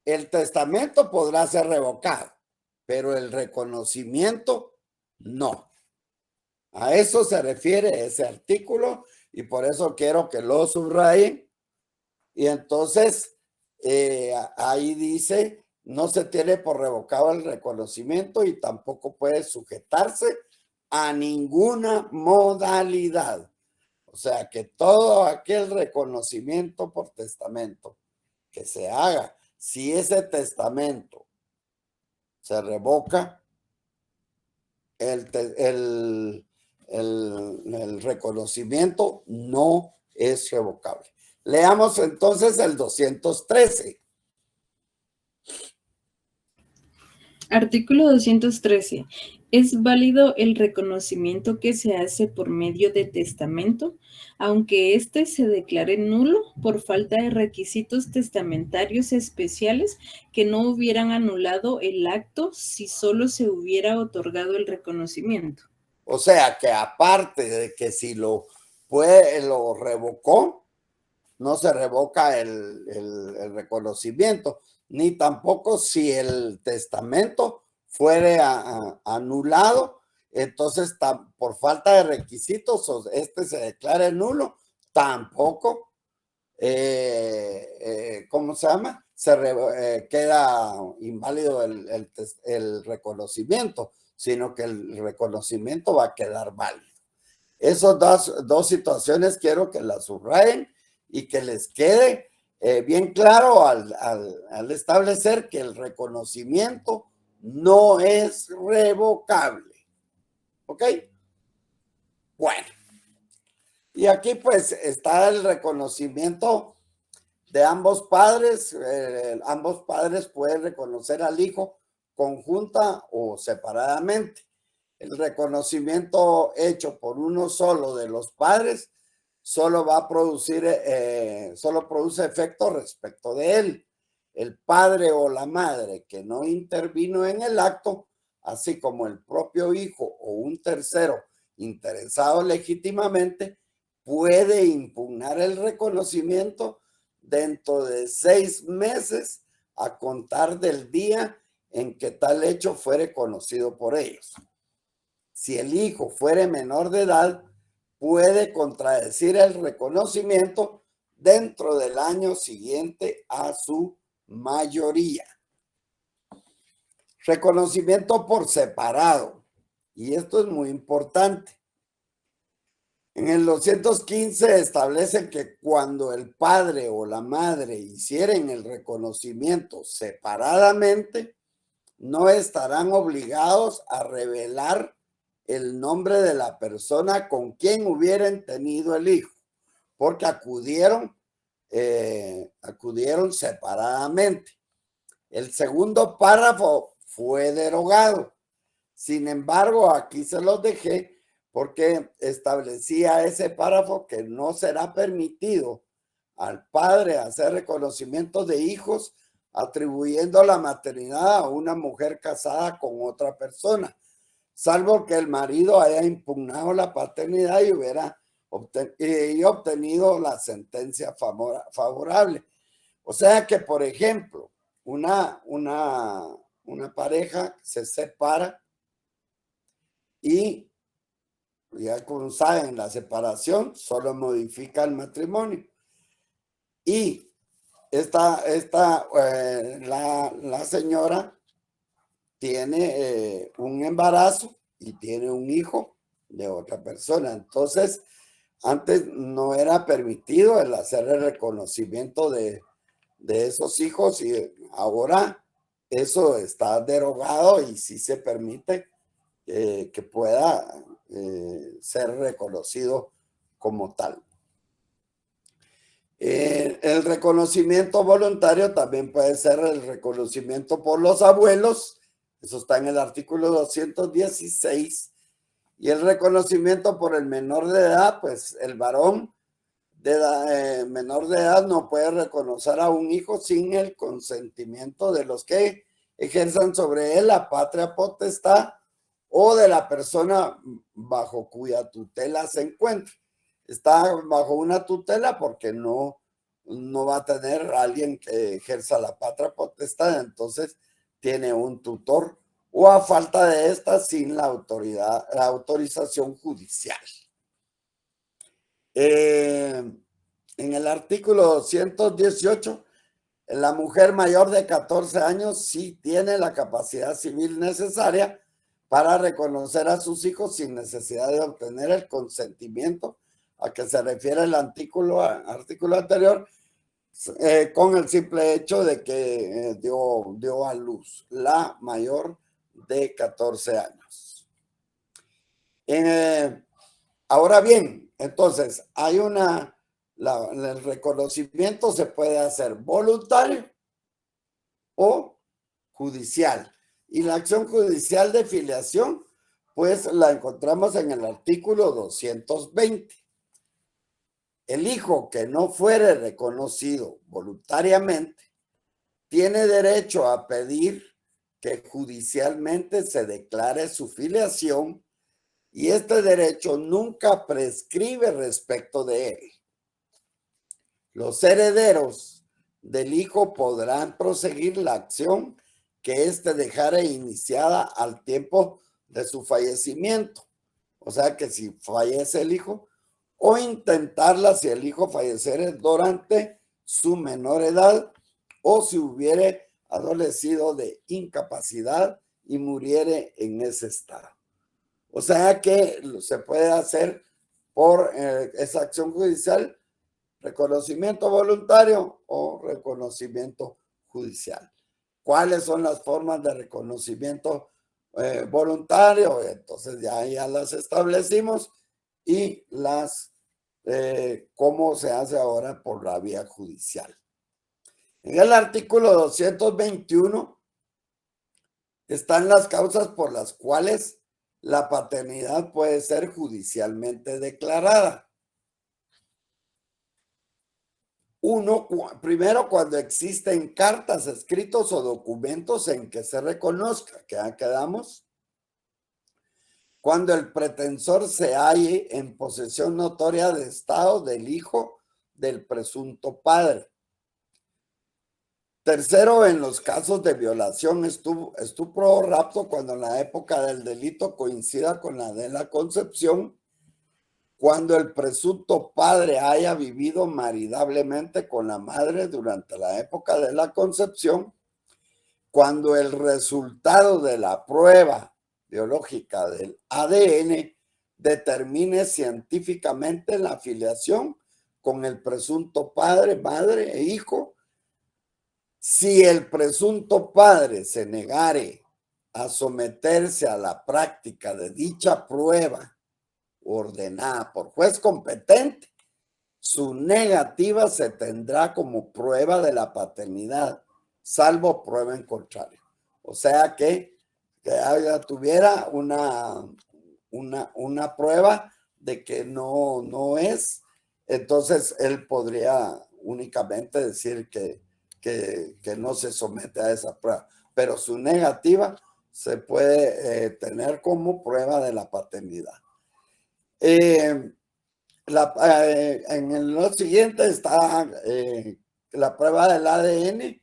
el testamento podrá ser revocado, pero el reconocimiento no. A eso se refiere ese artículo y por eso quiero que lo subrayen. Y entonces ahí dice, no se tiene por revocado el reconocimiento y tampoco puede sujetarse a ninguna modalidad. O sea que todo aquel reconocimiento por testamento que se haga, si ese testamento se revoca, el reconocimiento no es revocable. Leamos entonces el 213. Artículo 213. ¿Es válido el reconocimiento que se hace por medio de testamento, aunque éste se declare nulo por falta de requisitos testamentarios especiales que no hubieran anulado el acto si solo se hubiera otorgado el reconocimiento? O sea que aparte de que si lo revocó, no se revoca el reconocimiento, ni tampoco si el testamento fuere anulado, entonces por falta de requisitos se declara nulo, tampoco, ¿cómo se llama? Queda inválido el reconocimiento, sino que el reconocimiento va a quedar válido. Esas dos situaciones quiero que las subrayen y que les quede bien claro al establecer que el reconocimiento no es revocable. ¿Ok? Bueno. Y aquí pues está el reconocimiento de ambos padres. Ambos padres pueden reconocer al hijo conjunta o separadamente. El reconocimiento hecho por uno solo de los padres solo va a producir, solo produce efecto respecto de él. El padre o la madre que no intervino en el acto, así como el propio hijo o un tercero interesado legítimamente, puede impugnar el reconocimiento dentro de 6 meses a contar del día en que tal hecho fuere conocido por ellos. Si el hijo fuere menor de edad, puede contradecir el reconocimiento dentro del año siguiente a su mayoría. Reconocimiento por separado. Y esto es muy importante. En el 215 establecen que cuando el padre o la madre hicieren el reconocimiento separadamente, no estarán obligados a revelar el nombre de la persona con quien hubieran tenido el hijo, porque acudieron separadamente. El segundo párrafo fue derogado. Sin embargo, aquí se los dejé porque establecía ese párrafo que no será permitido al padre hacer reconocimiento de hijos atribuyendo la maternidad a una mujer casada con otra persona, salvo que el marido haya impugnado la paternidad y hubiera obtenido la sentencia favorable. O sea que, por ejemplo, una pareja se separa y ya como saben, la separación solo modifica el matrimonio. Y la señora tiene un embarazo y tiene un hijo de otra persona. Entonces, antes no era permitido el hacer el reconocimiento de esos hijos y ahora eso está derogado y sí se permite que pueda ser reconocido como tal. El reconocimiento voluntario también puede ser el reconocimiento por los abuelos, eso está en el artículo 216, y el reconocimiento por el menor de edad, pues el varón menor de edad no puede reconocer a un hijo sin el consentimiento de los que ejerzan sobre él la patria potestad o de la persona bajo cuya tutela se encuentra. Está bajo una tutela porque no va a tener a alguien que ejerza la patria potestad, entonces tiene un tutor o a falta de esta sin la autorización judicial. En el artículo 218, la mujer mayor de 14 años sí tiene la capacidad civil necesaria para reconocer a sus hijos sin necesidad de obtener el consentimiento a que se refiere el artículo anterior, con el simple hecho de que dio a luz, la mayor de 14 años. Ahora bien, entonces, hay el reconocimiento se puede hacer voluntario o judicial. Y la acción judicial de filiación, pues la encontramos en el artículo 220. El hijo que no fuere reconocido voluntariamente tiene derecho a pedir que judicialmente se declare su filiación y este derecho nunca prescribe respecto de él. Los herederos del hijo podrán proseguir la acción que éste dejare iniciada al tiempo de su fallecimiento. O sea que si fallece el hijo, o intentarla si el hijo falleciere durante su menor edad o si hubiere adolecido de incapacidad y muriere en ese estado. O sea que se puede hacer por esa acción judicial, reconocimiento voluntario o reconocimiento judicial. ¿Cuáles son las formas de reconocimiento voluntario? Entonces ya las establecimos y cómo se hace ahora por la vía judicial. En el artículo 221 están las causas por las cuales la paternidad puede ser judicialmente declarada. Primero, cuando existen cartas, escritos o documentos en que se reconozca, que ya quedamos. Cuando el pretensor se halle en posesión notoria de estado del hijo del presunto padre. Tercero, en los casos de violación, estupro o rapto, cuando la época del delito coincida con la de la concepción, cuando el presunto padre haya vivido maridablemente con la madre durante la época de la concepción, cuando el resultado de la prueba biológica del ADN determine científicamente la filiación con el presunto padre, madre e hijo. Si el presunto padre se negare a someterse a la práctica de dicha prueba ordenada por juez competente, su negativa se tendrá como prueba de la paternidad, salvo prueba en contrario. O sea que tuviera una prueba de que no es, entonces él podría únicamente decir que no se somete a esa prueba, pero su negativa se puede tener como prueba de la paternidad. En lo siguiente está la prueba del ADN,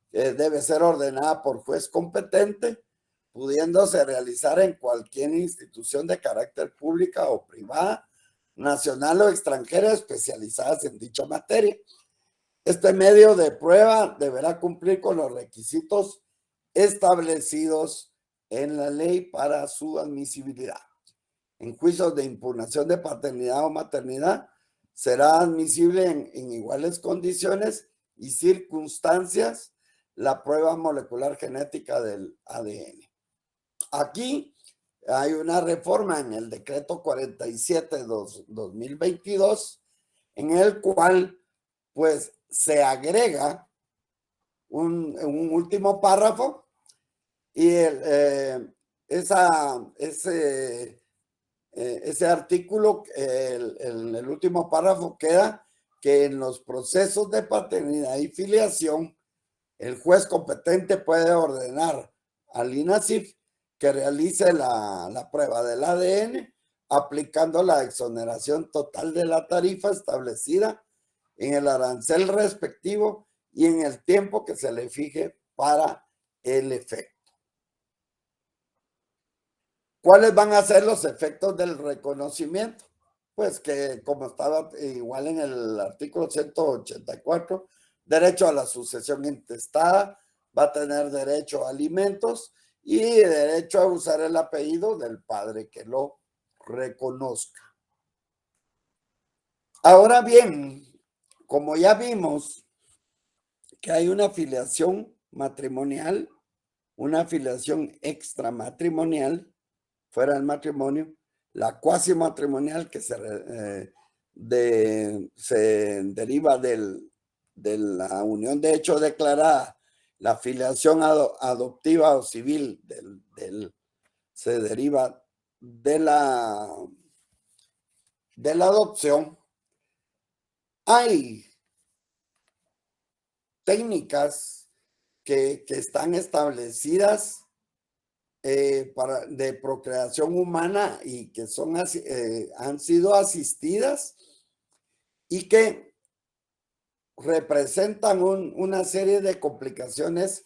que debe ser ordenada por juez competente, pudiéndose realizar en cualquier institución de carácter pública o privada, nacional o extranjera especializadas en dicha materia. Este medio de prueba deberá cumplir con los requisitos establecidos en la ley para su admisibilidad. En juicios de impugnación de paternidad o maternidad, será admisible en iguales condiciones y circunstancias la prueba molecular genética del ADN. Aquí hay una reforma en el decreto 47/2022, en el cual pues se agrega un último párrafo y ese artículo, el último párrafo queda que en los procesos de paternidad y filiación, el juez competente puede ordenar al INASIF que realice la prueba del ADN aplicando la exoneración total de la tarifa establecida en el arancel respectivo y en el tiempo que se le fije para el efecto. ¿Cuáles van a ser los efectos del reconocimiento? Pues que, como estaba igual en el artículo 184, derecho a la sucesión intestada, va a tener derecho a alimentos y derecho a usar el apellido del padre que lo reconozca. Ahora bien, como ya vimos que hay una filiación matrimonial, una filiación extramatrimonial, fuera del matrimonio, la cuasi matrimonial que se deriva de la unión de hecho declarada, la filiación adoptiva o civil se deriva de la adopción. Hay técnicas que están establecidas de procreación humana y que han sido asistidas y que representan una serie de complicaciones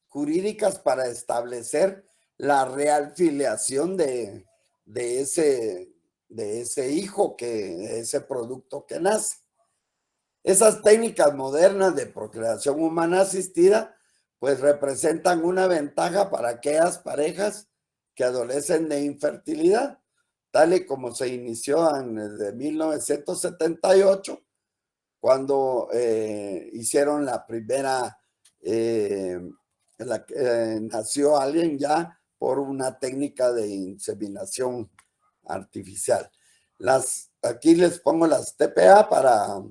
jurídicas para establecer la real filiación de ese hijo, de ese producto que nace. Esas técnicas modernas de procreación humana asistida pues representan una ventaja para aquellas parejas que adolecen de infertilidad, tal y como se inició desde 1978, cuando hicieron la primera, nació alguien ya por una técnica de inseminación artificial. Aquí les pongo las TPA para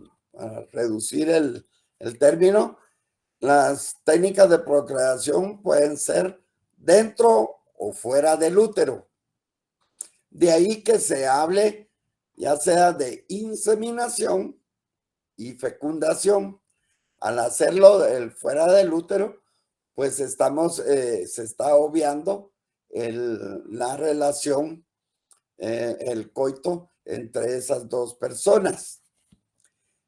reducir el término. Las técnicas de procreación pueden ser dentro o fuera del útero. De ahí que se hable ya sea de inseminación y fecundación. Al hacerlo fuera del útero, pues se está obviando la relación, el coito entre esas dos personas.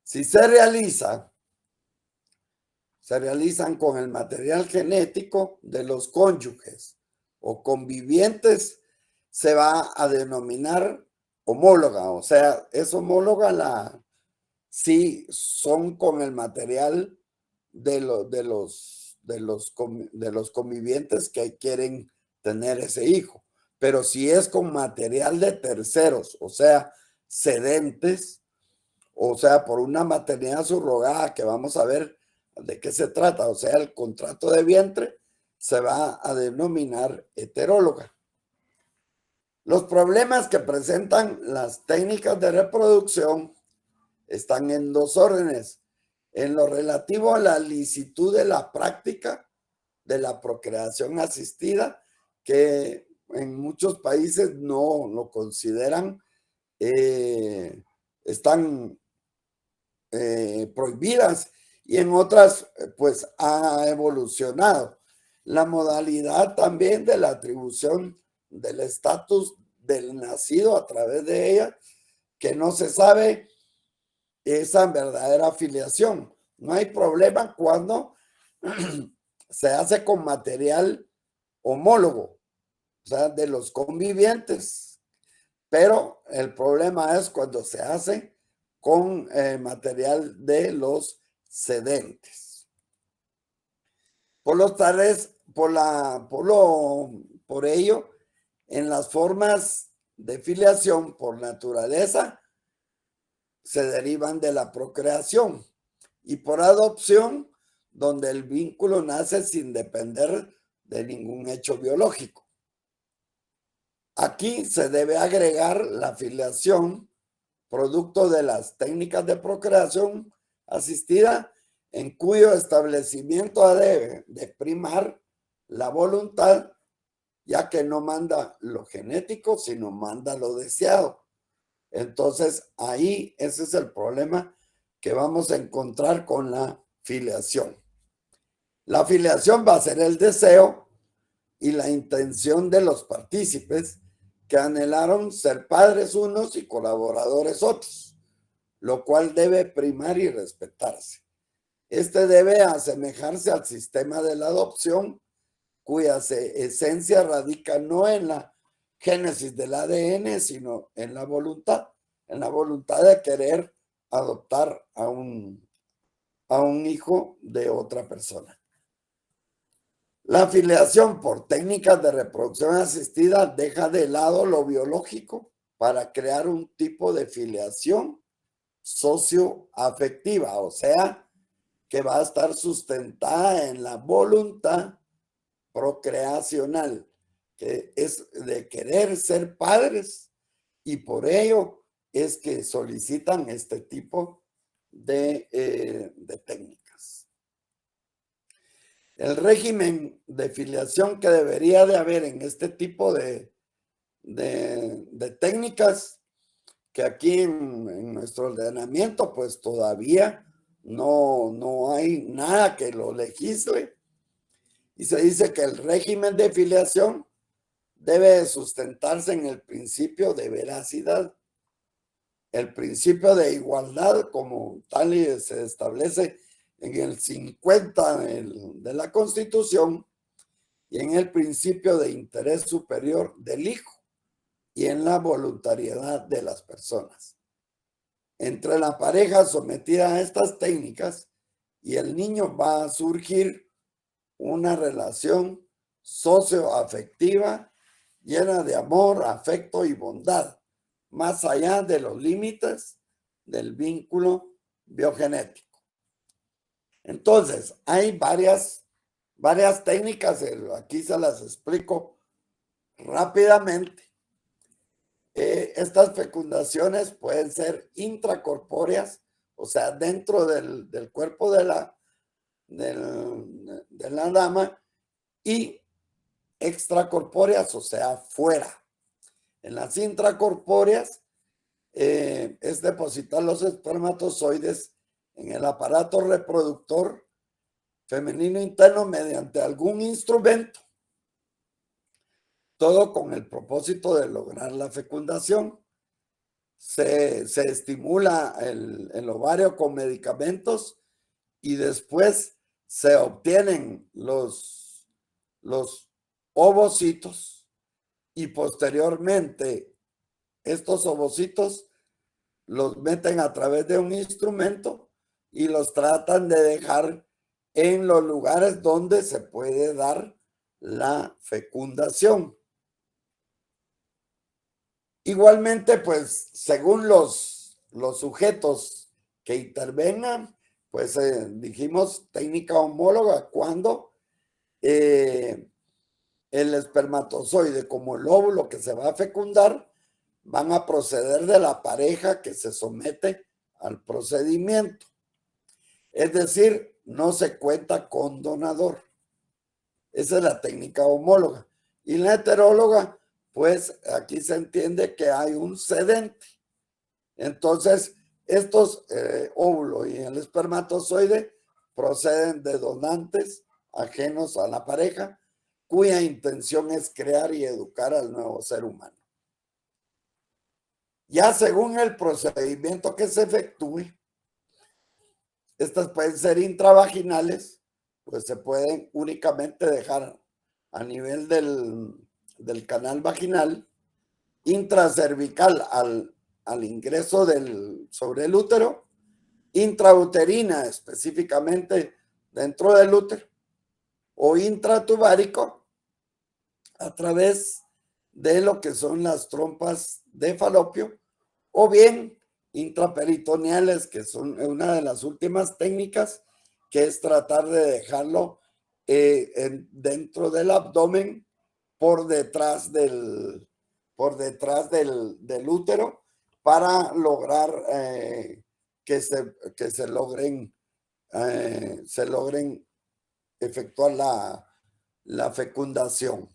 Si se realizan con el material genético de los cónyuges o convivientes, se va a denominar homóloga, o sea, es homóloga si son con el material de los convivientes que quieren tener ese hijo. Pero si es con material de terceros, o sea, cedentes, o sea, por una maternidad subrogada, que vamos a ver de qué se trata, o sea, el contrato de vientre, se va a denominar heteróloga. Los problemas que presentan las técnicas de reproducción están en dos órdenes. En lo relativo a la licitud de la práctica de la procreación asistida, que en muchos países no lo consideran, están prohibidas, y en otras pues ha evolucionado. La modalidad también de la atribución del estatus del nacido a través de ella, que no se sabe esa verdadera afiliación. No hay problema cuando se hace con material homólogo, o sea, de los convivientes, pero el problema es cuando se hace con material de los sedentes. Por ello, en las formas de filiación por naturaleza se derivan de la procreación, y por adopción, donde el vínculo nace sin depender de ningún hecho biológico. Aquí se debe agregar la filiación, producto de las técnicas de procreación asistida, en cuyo establecimiento debe de primar la voluntad, ya que no manda lo genético, sino manda lo deseado. Entonces, ahí ese es el problema que vamos a encontrar con la filiación. La filiación va a ser el deseo y la intención de los partícipes que anhelaron ser padres unos y colaboradores otros, lo cual debe primar y respetarse. Este debe asemejarse al sistema de la adopción, cuya esencia radica no en la génesis del ADN, sino en la voluntad de querer adoptar a un hijo de otra persona. La filiación por técnicas de reproducción asistida deja de lado lo biológico para crear un tipo de filiación socioafectiva, o sea, que va a estar sustentada en la voluntad procreacional, que es de querer ser padres, y por ello es que solicitan este tipo de técnicas. El régimen de filiación que debería de haber en este tipo de técnicas, que aquí en nuestro ordenamiento pues todavía no hay nada que lo legisle, y se dice que el régimen de filiación debe sustentarse en el principio de veracidad, el principio de igualdad como tal y se establece en el 50 de la Constitución, y en el principio de interés superior del hijo y en la voluntariedad de las personas. Entre la pareja sometida a estas técnicas y el niño va a surgir una relación socioafectiva llena de amor, afecto y bondad, más allá de los límites del vínculo biogenético. Entonces, hay varias técnicas, aquí se las explico rápidamente. Estas fecundaciones pueden ser intracorpóreas, o sea, dentro del cuerpo de la dama, y extracorpóreas, o sea, fuera. En las intracorpóreas es depositar los espermatozoides en el aparato reproductor femenino interno mediante algún instrumento, todo con el propósito de lograr la fecundación. Se estimula el ovario con medicamentos y después se obtienen los ovocitos, y posteriormente estos ovocitos los meten a través de un instrumento y los tratan de dejar en los lugares donde se puede dar la fecundación. Igualmente, pues, según los sujetos que intervengan, pues dijimos técnica homóloga cuando el espermatozoide como el óvulo que se va a fecundar van a proceder de la pareja que se somete al procedimiento. Es decir, no se cuenta con donador. Esa es la técnica homóloga. Y la heteróloga, pues aquí se entiende que hay un cedente. Entonces, estos óvulos y el espermatozoide proceden de donantes ajenos a la pareja, cuya intención es crear y educar al nuevo ser humano. Ya según el procedimiento que se efectúe, estas pueden ser intravaginales, pues se pueden únicamente dejar a nivel del canal vaginal, intracervical al ingreso sobre el útero, intrauterina, específicamente dentro del útero, o intratubárico a través de lo que son las trompas de falopio, o bien intraperitoneales, que son una de las últimas técnicas, que es tratar de dejarlo dentro del abdomen, por detrás del útero, para lograr que se logren efectuar la fecundación.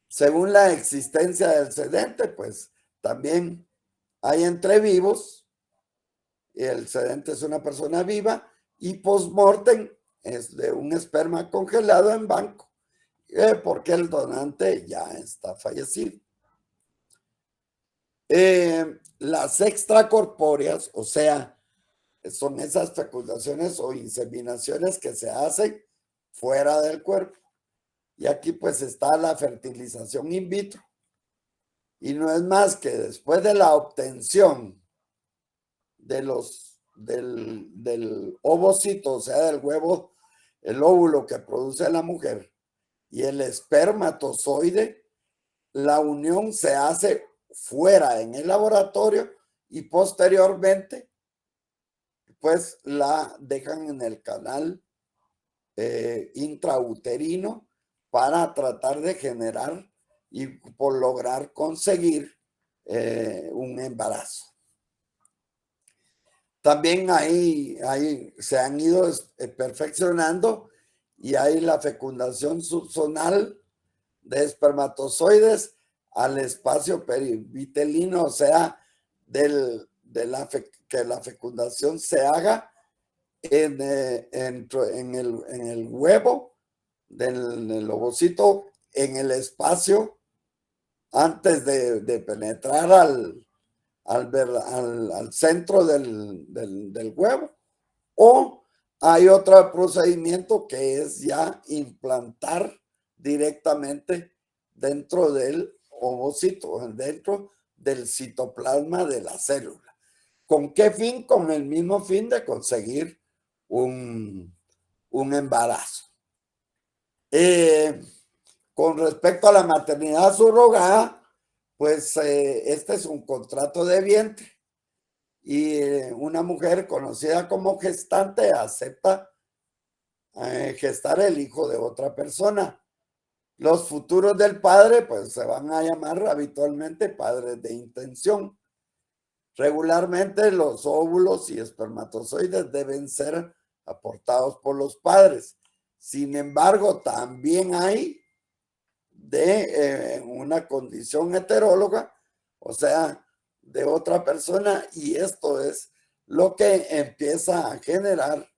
Según la existencia del sedente, pues también hay entre vivos, el sedente es una persona viva, y post-mortem es de un esperma congelado en banco, porque el donante ya está fallecido. Las extracorpóreas, o sea, son esas fecundaciones o inseminaciones que se hacen fuera del cuerpo. Y aquí pues está la fertilización in vitro. Y no es más que después de la obtención del ovocito, o sea, del huevo, el óvulo que produce la mujer, y el espermatozoide, la unión se hace fuera en el laboratorio, y posteriormente pues la dejan en el canal intrauterino para tratar de generar y por lograr conseguir un embarazo. También ahí se han ido perfeccionando, y hay la fecundación subsonal de espermatozoides al espacio perivitelino, o sea, que la fecundación se haga en el huevo del ovocito, en el espacio antes de penetrar al centro del huevo. O hay otro procedimiento que es ya implantar directamente dentro del ovocito, dentro del citoplasma de la célula. ¿Con qué fin? Con el mismo fin de conseguir un embarazo. Con respecto a la maternidad subrogada, pues este es un contrato de vientre, y una mujer conocida como gestante acepta gestar el hijo de otra persona. Los futuros del padre pues se van a llamar habitualmente padres de intención. Regularmente los óvulos y espermatozoides deben ser aportados por los padres. Sin embargo, también hay de una condición heteróloga, o sea, de otra persona, y esto es lo que empieza a generar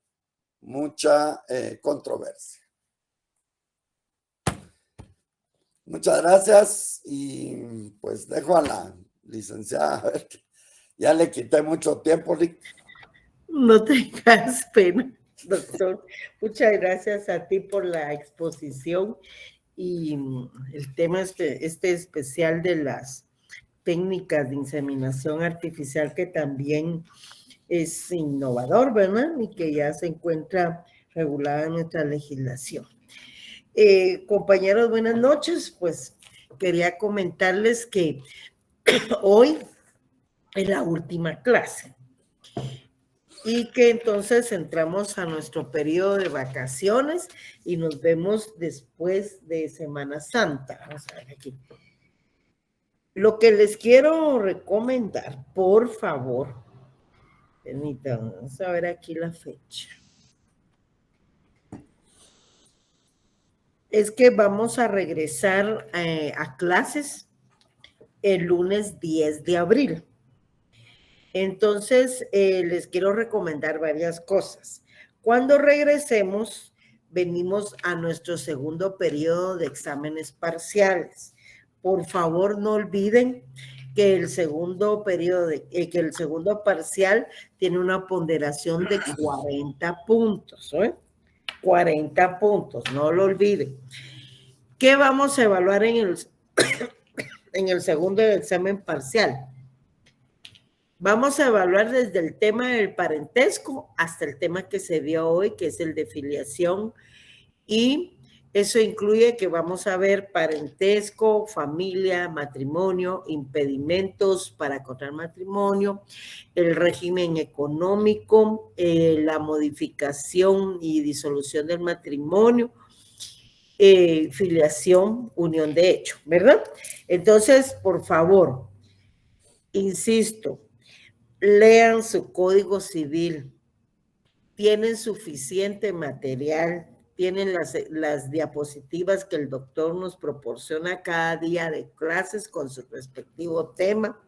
mucha controversia. Muchas gracias, y pues dejo a la licenciada, a ver, que ya le quité mucho tiempo. No tengas pena, doctor. Muchas gracias a ti por la exposición, y el tema este especial de las técnicas de inseminación artificial, que también es innovador, ¿verdad? Y que ya se encuentra regulada en nuestra legislación. Compañeros, buenas noches. Pues quería comentarles que hoy es la última clase, y que entonces entramos a nuestro periodo de vacaciones y nos vemos después de Semana Santa. Vamos a ver aquí. Lo que les quiero recomendar, por favor, permítanme, vamos a ver aquí la fecha. Es que vamos a regresar a clases el lunes 10 de abril. Entonces, les quiero recomendar varias cosas. Cuando regresemos, venimos a nuestro segundo periodo de exámenes parciales. Por favor, no olviden que el segundo periodo, que el segundo parcial tiene una ponderación de 40 puntos, ¿eh? 40 puntos, no lo olviden. ¿Qué vamos a evaluar en el segundo examen parcial? Vamos a evaluar desde el tema del parentesco hasta el tema que se vio hoy, que es el de filiación, y eso incluye que vamos a ver parentesco, familia, matrimonio, impedimentos para contraer matrimonio, el régimen económico, la modificación y disolución del matrimonio, filiación, unión de hecho, ¿verdad? Entonces, por favor, insisto, lean su código civil, tienen suficiente material, tienen las diapositivas que el doctor nos proporciona cada día de clases con su respectivo tema,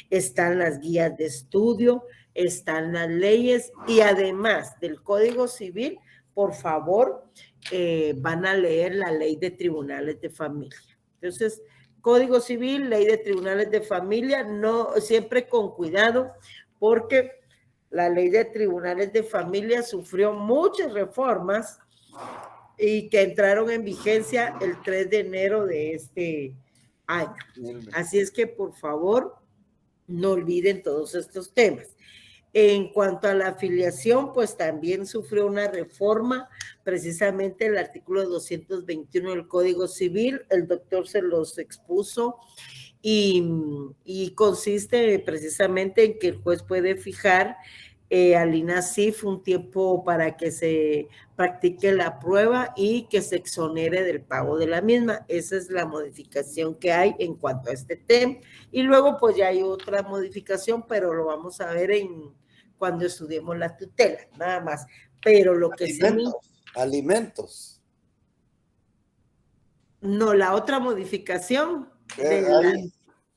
están las guías de estudio, están las leyes y además del Código Civil, por favor, van a leer la Ley de Tribunales de Familia. Entonces, Código Civil, Ley de Tribunales de Familia, no, siempre con cuidado porque la Ley de Tribunales de Familia sufrió muchas reformas y que entraron en vigencia el 3 de enero de este año. Así es que, por favor, no olviden todos estos temas. En cuanto a la afiliación, pues también sufrió una reforma, precisamente el artículo 221 del Código Civil, el doctor se los expuso, y consiste precisamente en que el juez puede fijar al INASIF un tiempo para que se practique la prueba y que se exonere del pago de la misma. Esa es la modificación que hay en cuanto a este tema. Y luego pues ya hay otra modificación, pero lo vamos a ver cuando estudiemos la tutela, nada más. Pero lo que alimentos. No, la otra modificación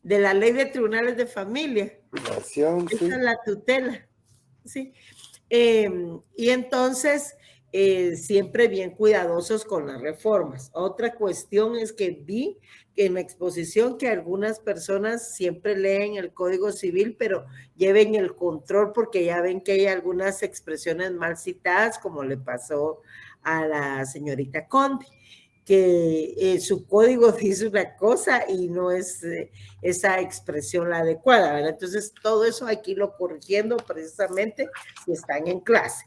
de la Ley de Tribunales de Familia. Esa es la tutela. Sí. Y entonces, siempre bien cuidadosos con las reformas. Otra cuestión es que vi que en la exposición que algunas personas siempre leen el Código Civil, pero lleven el control porque ya ven que hay algunas expresiones mal citadas, como le pasó a la señorita Conde, que su código dice una cosa y no es esa expresión la adecuada, ¿verdad? Entonces, todo eso hay que irlo corrigiendo precisamente si están en clase.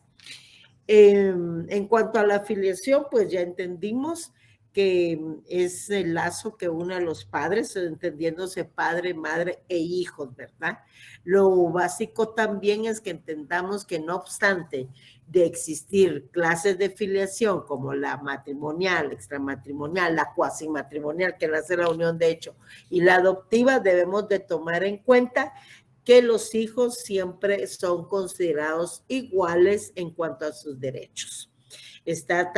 En cuanto a la afiliación, pues ya entendimos que es el lazo que une a los padres, entendiéndose padre, madre e hijos, ¿verdad? Lo básico también es que entendamos que no obstante de existir clases de filiación como la matrimonial, extramatrimonial, la cuasimatrimonial, que nace la unión de hecho, y la adoptiva, debemos de tomar en cuenta que los hijos siempre son considerados iguales en cuanto a sus derechos. Está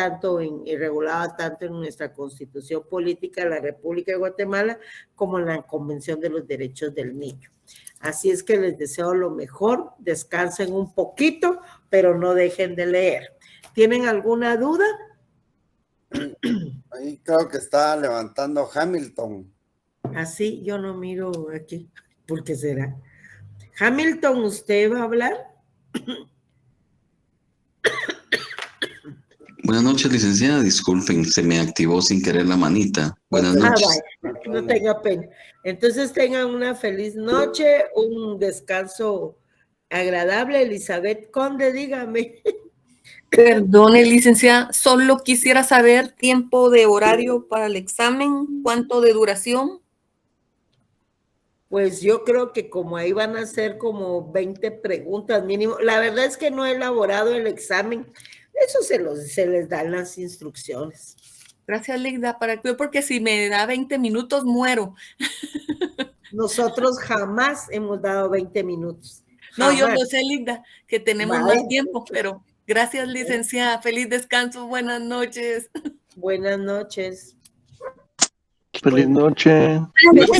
regulada tanto en nuestra Constitución Política de la República de Guatemala como en la Convención de los Derechos del Niño. Así es que les deseo lo mejor, descansen un poquito, pero no dejen de leer. ¿Tienen alguna duda? Ahí creo que está levantando Hamilton. Así, yo no miro aquí, ¿por qué será? Hamilton, ¿usted va a hablar? Buenas noches, licenciada. Disculpen, se me activó sin querer la manita. Buenas noches. Vaya, no tenga pena. Entonces tengan una feliz noche, un descanso agradable. Elizabeth Conde, dígame. Perdone, licenciada, solo quisiera saber tiempo de horario para el examen, cuánto de duración. Pues yo creo que como ahí van a ser como 20 preguntas mínimo. La verdad es que no he elaborado el examen. Eso se les dan las instrucciones. Gracias, Ligda, porque si me da 20 minutos muero. Nosotros jamás hemos dado 20 minutos. No, yo lo sé, Ligda, que tenemos Vale. más tiempo, pero gracias, licenciada. Feliz descanso, buenas noches. Buenas noches. Feliz noche. Buenas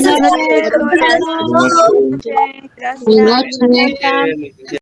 noches. Gracias. Buenas noches.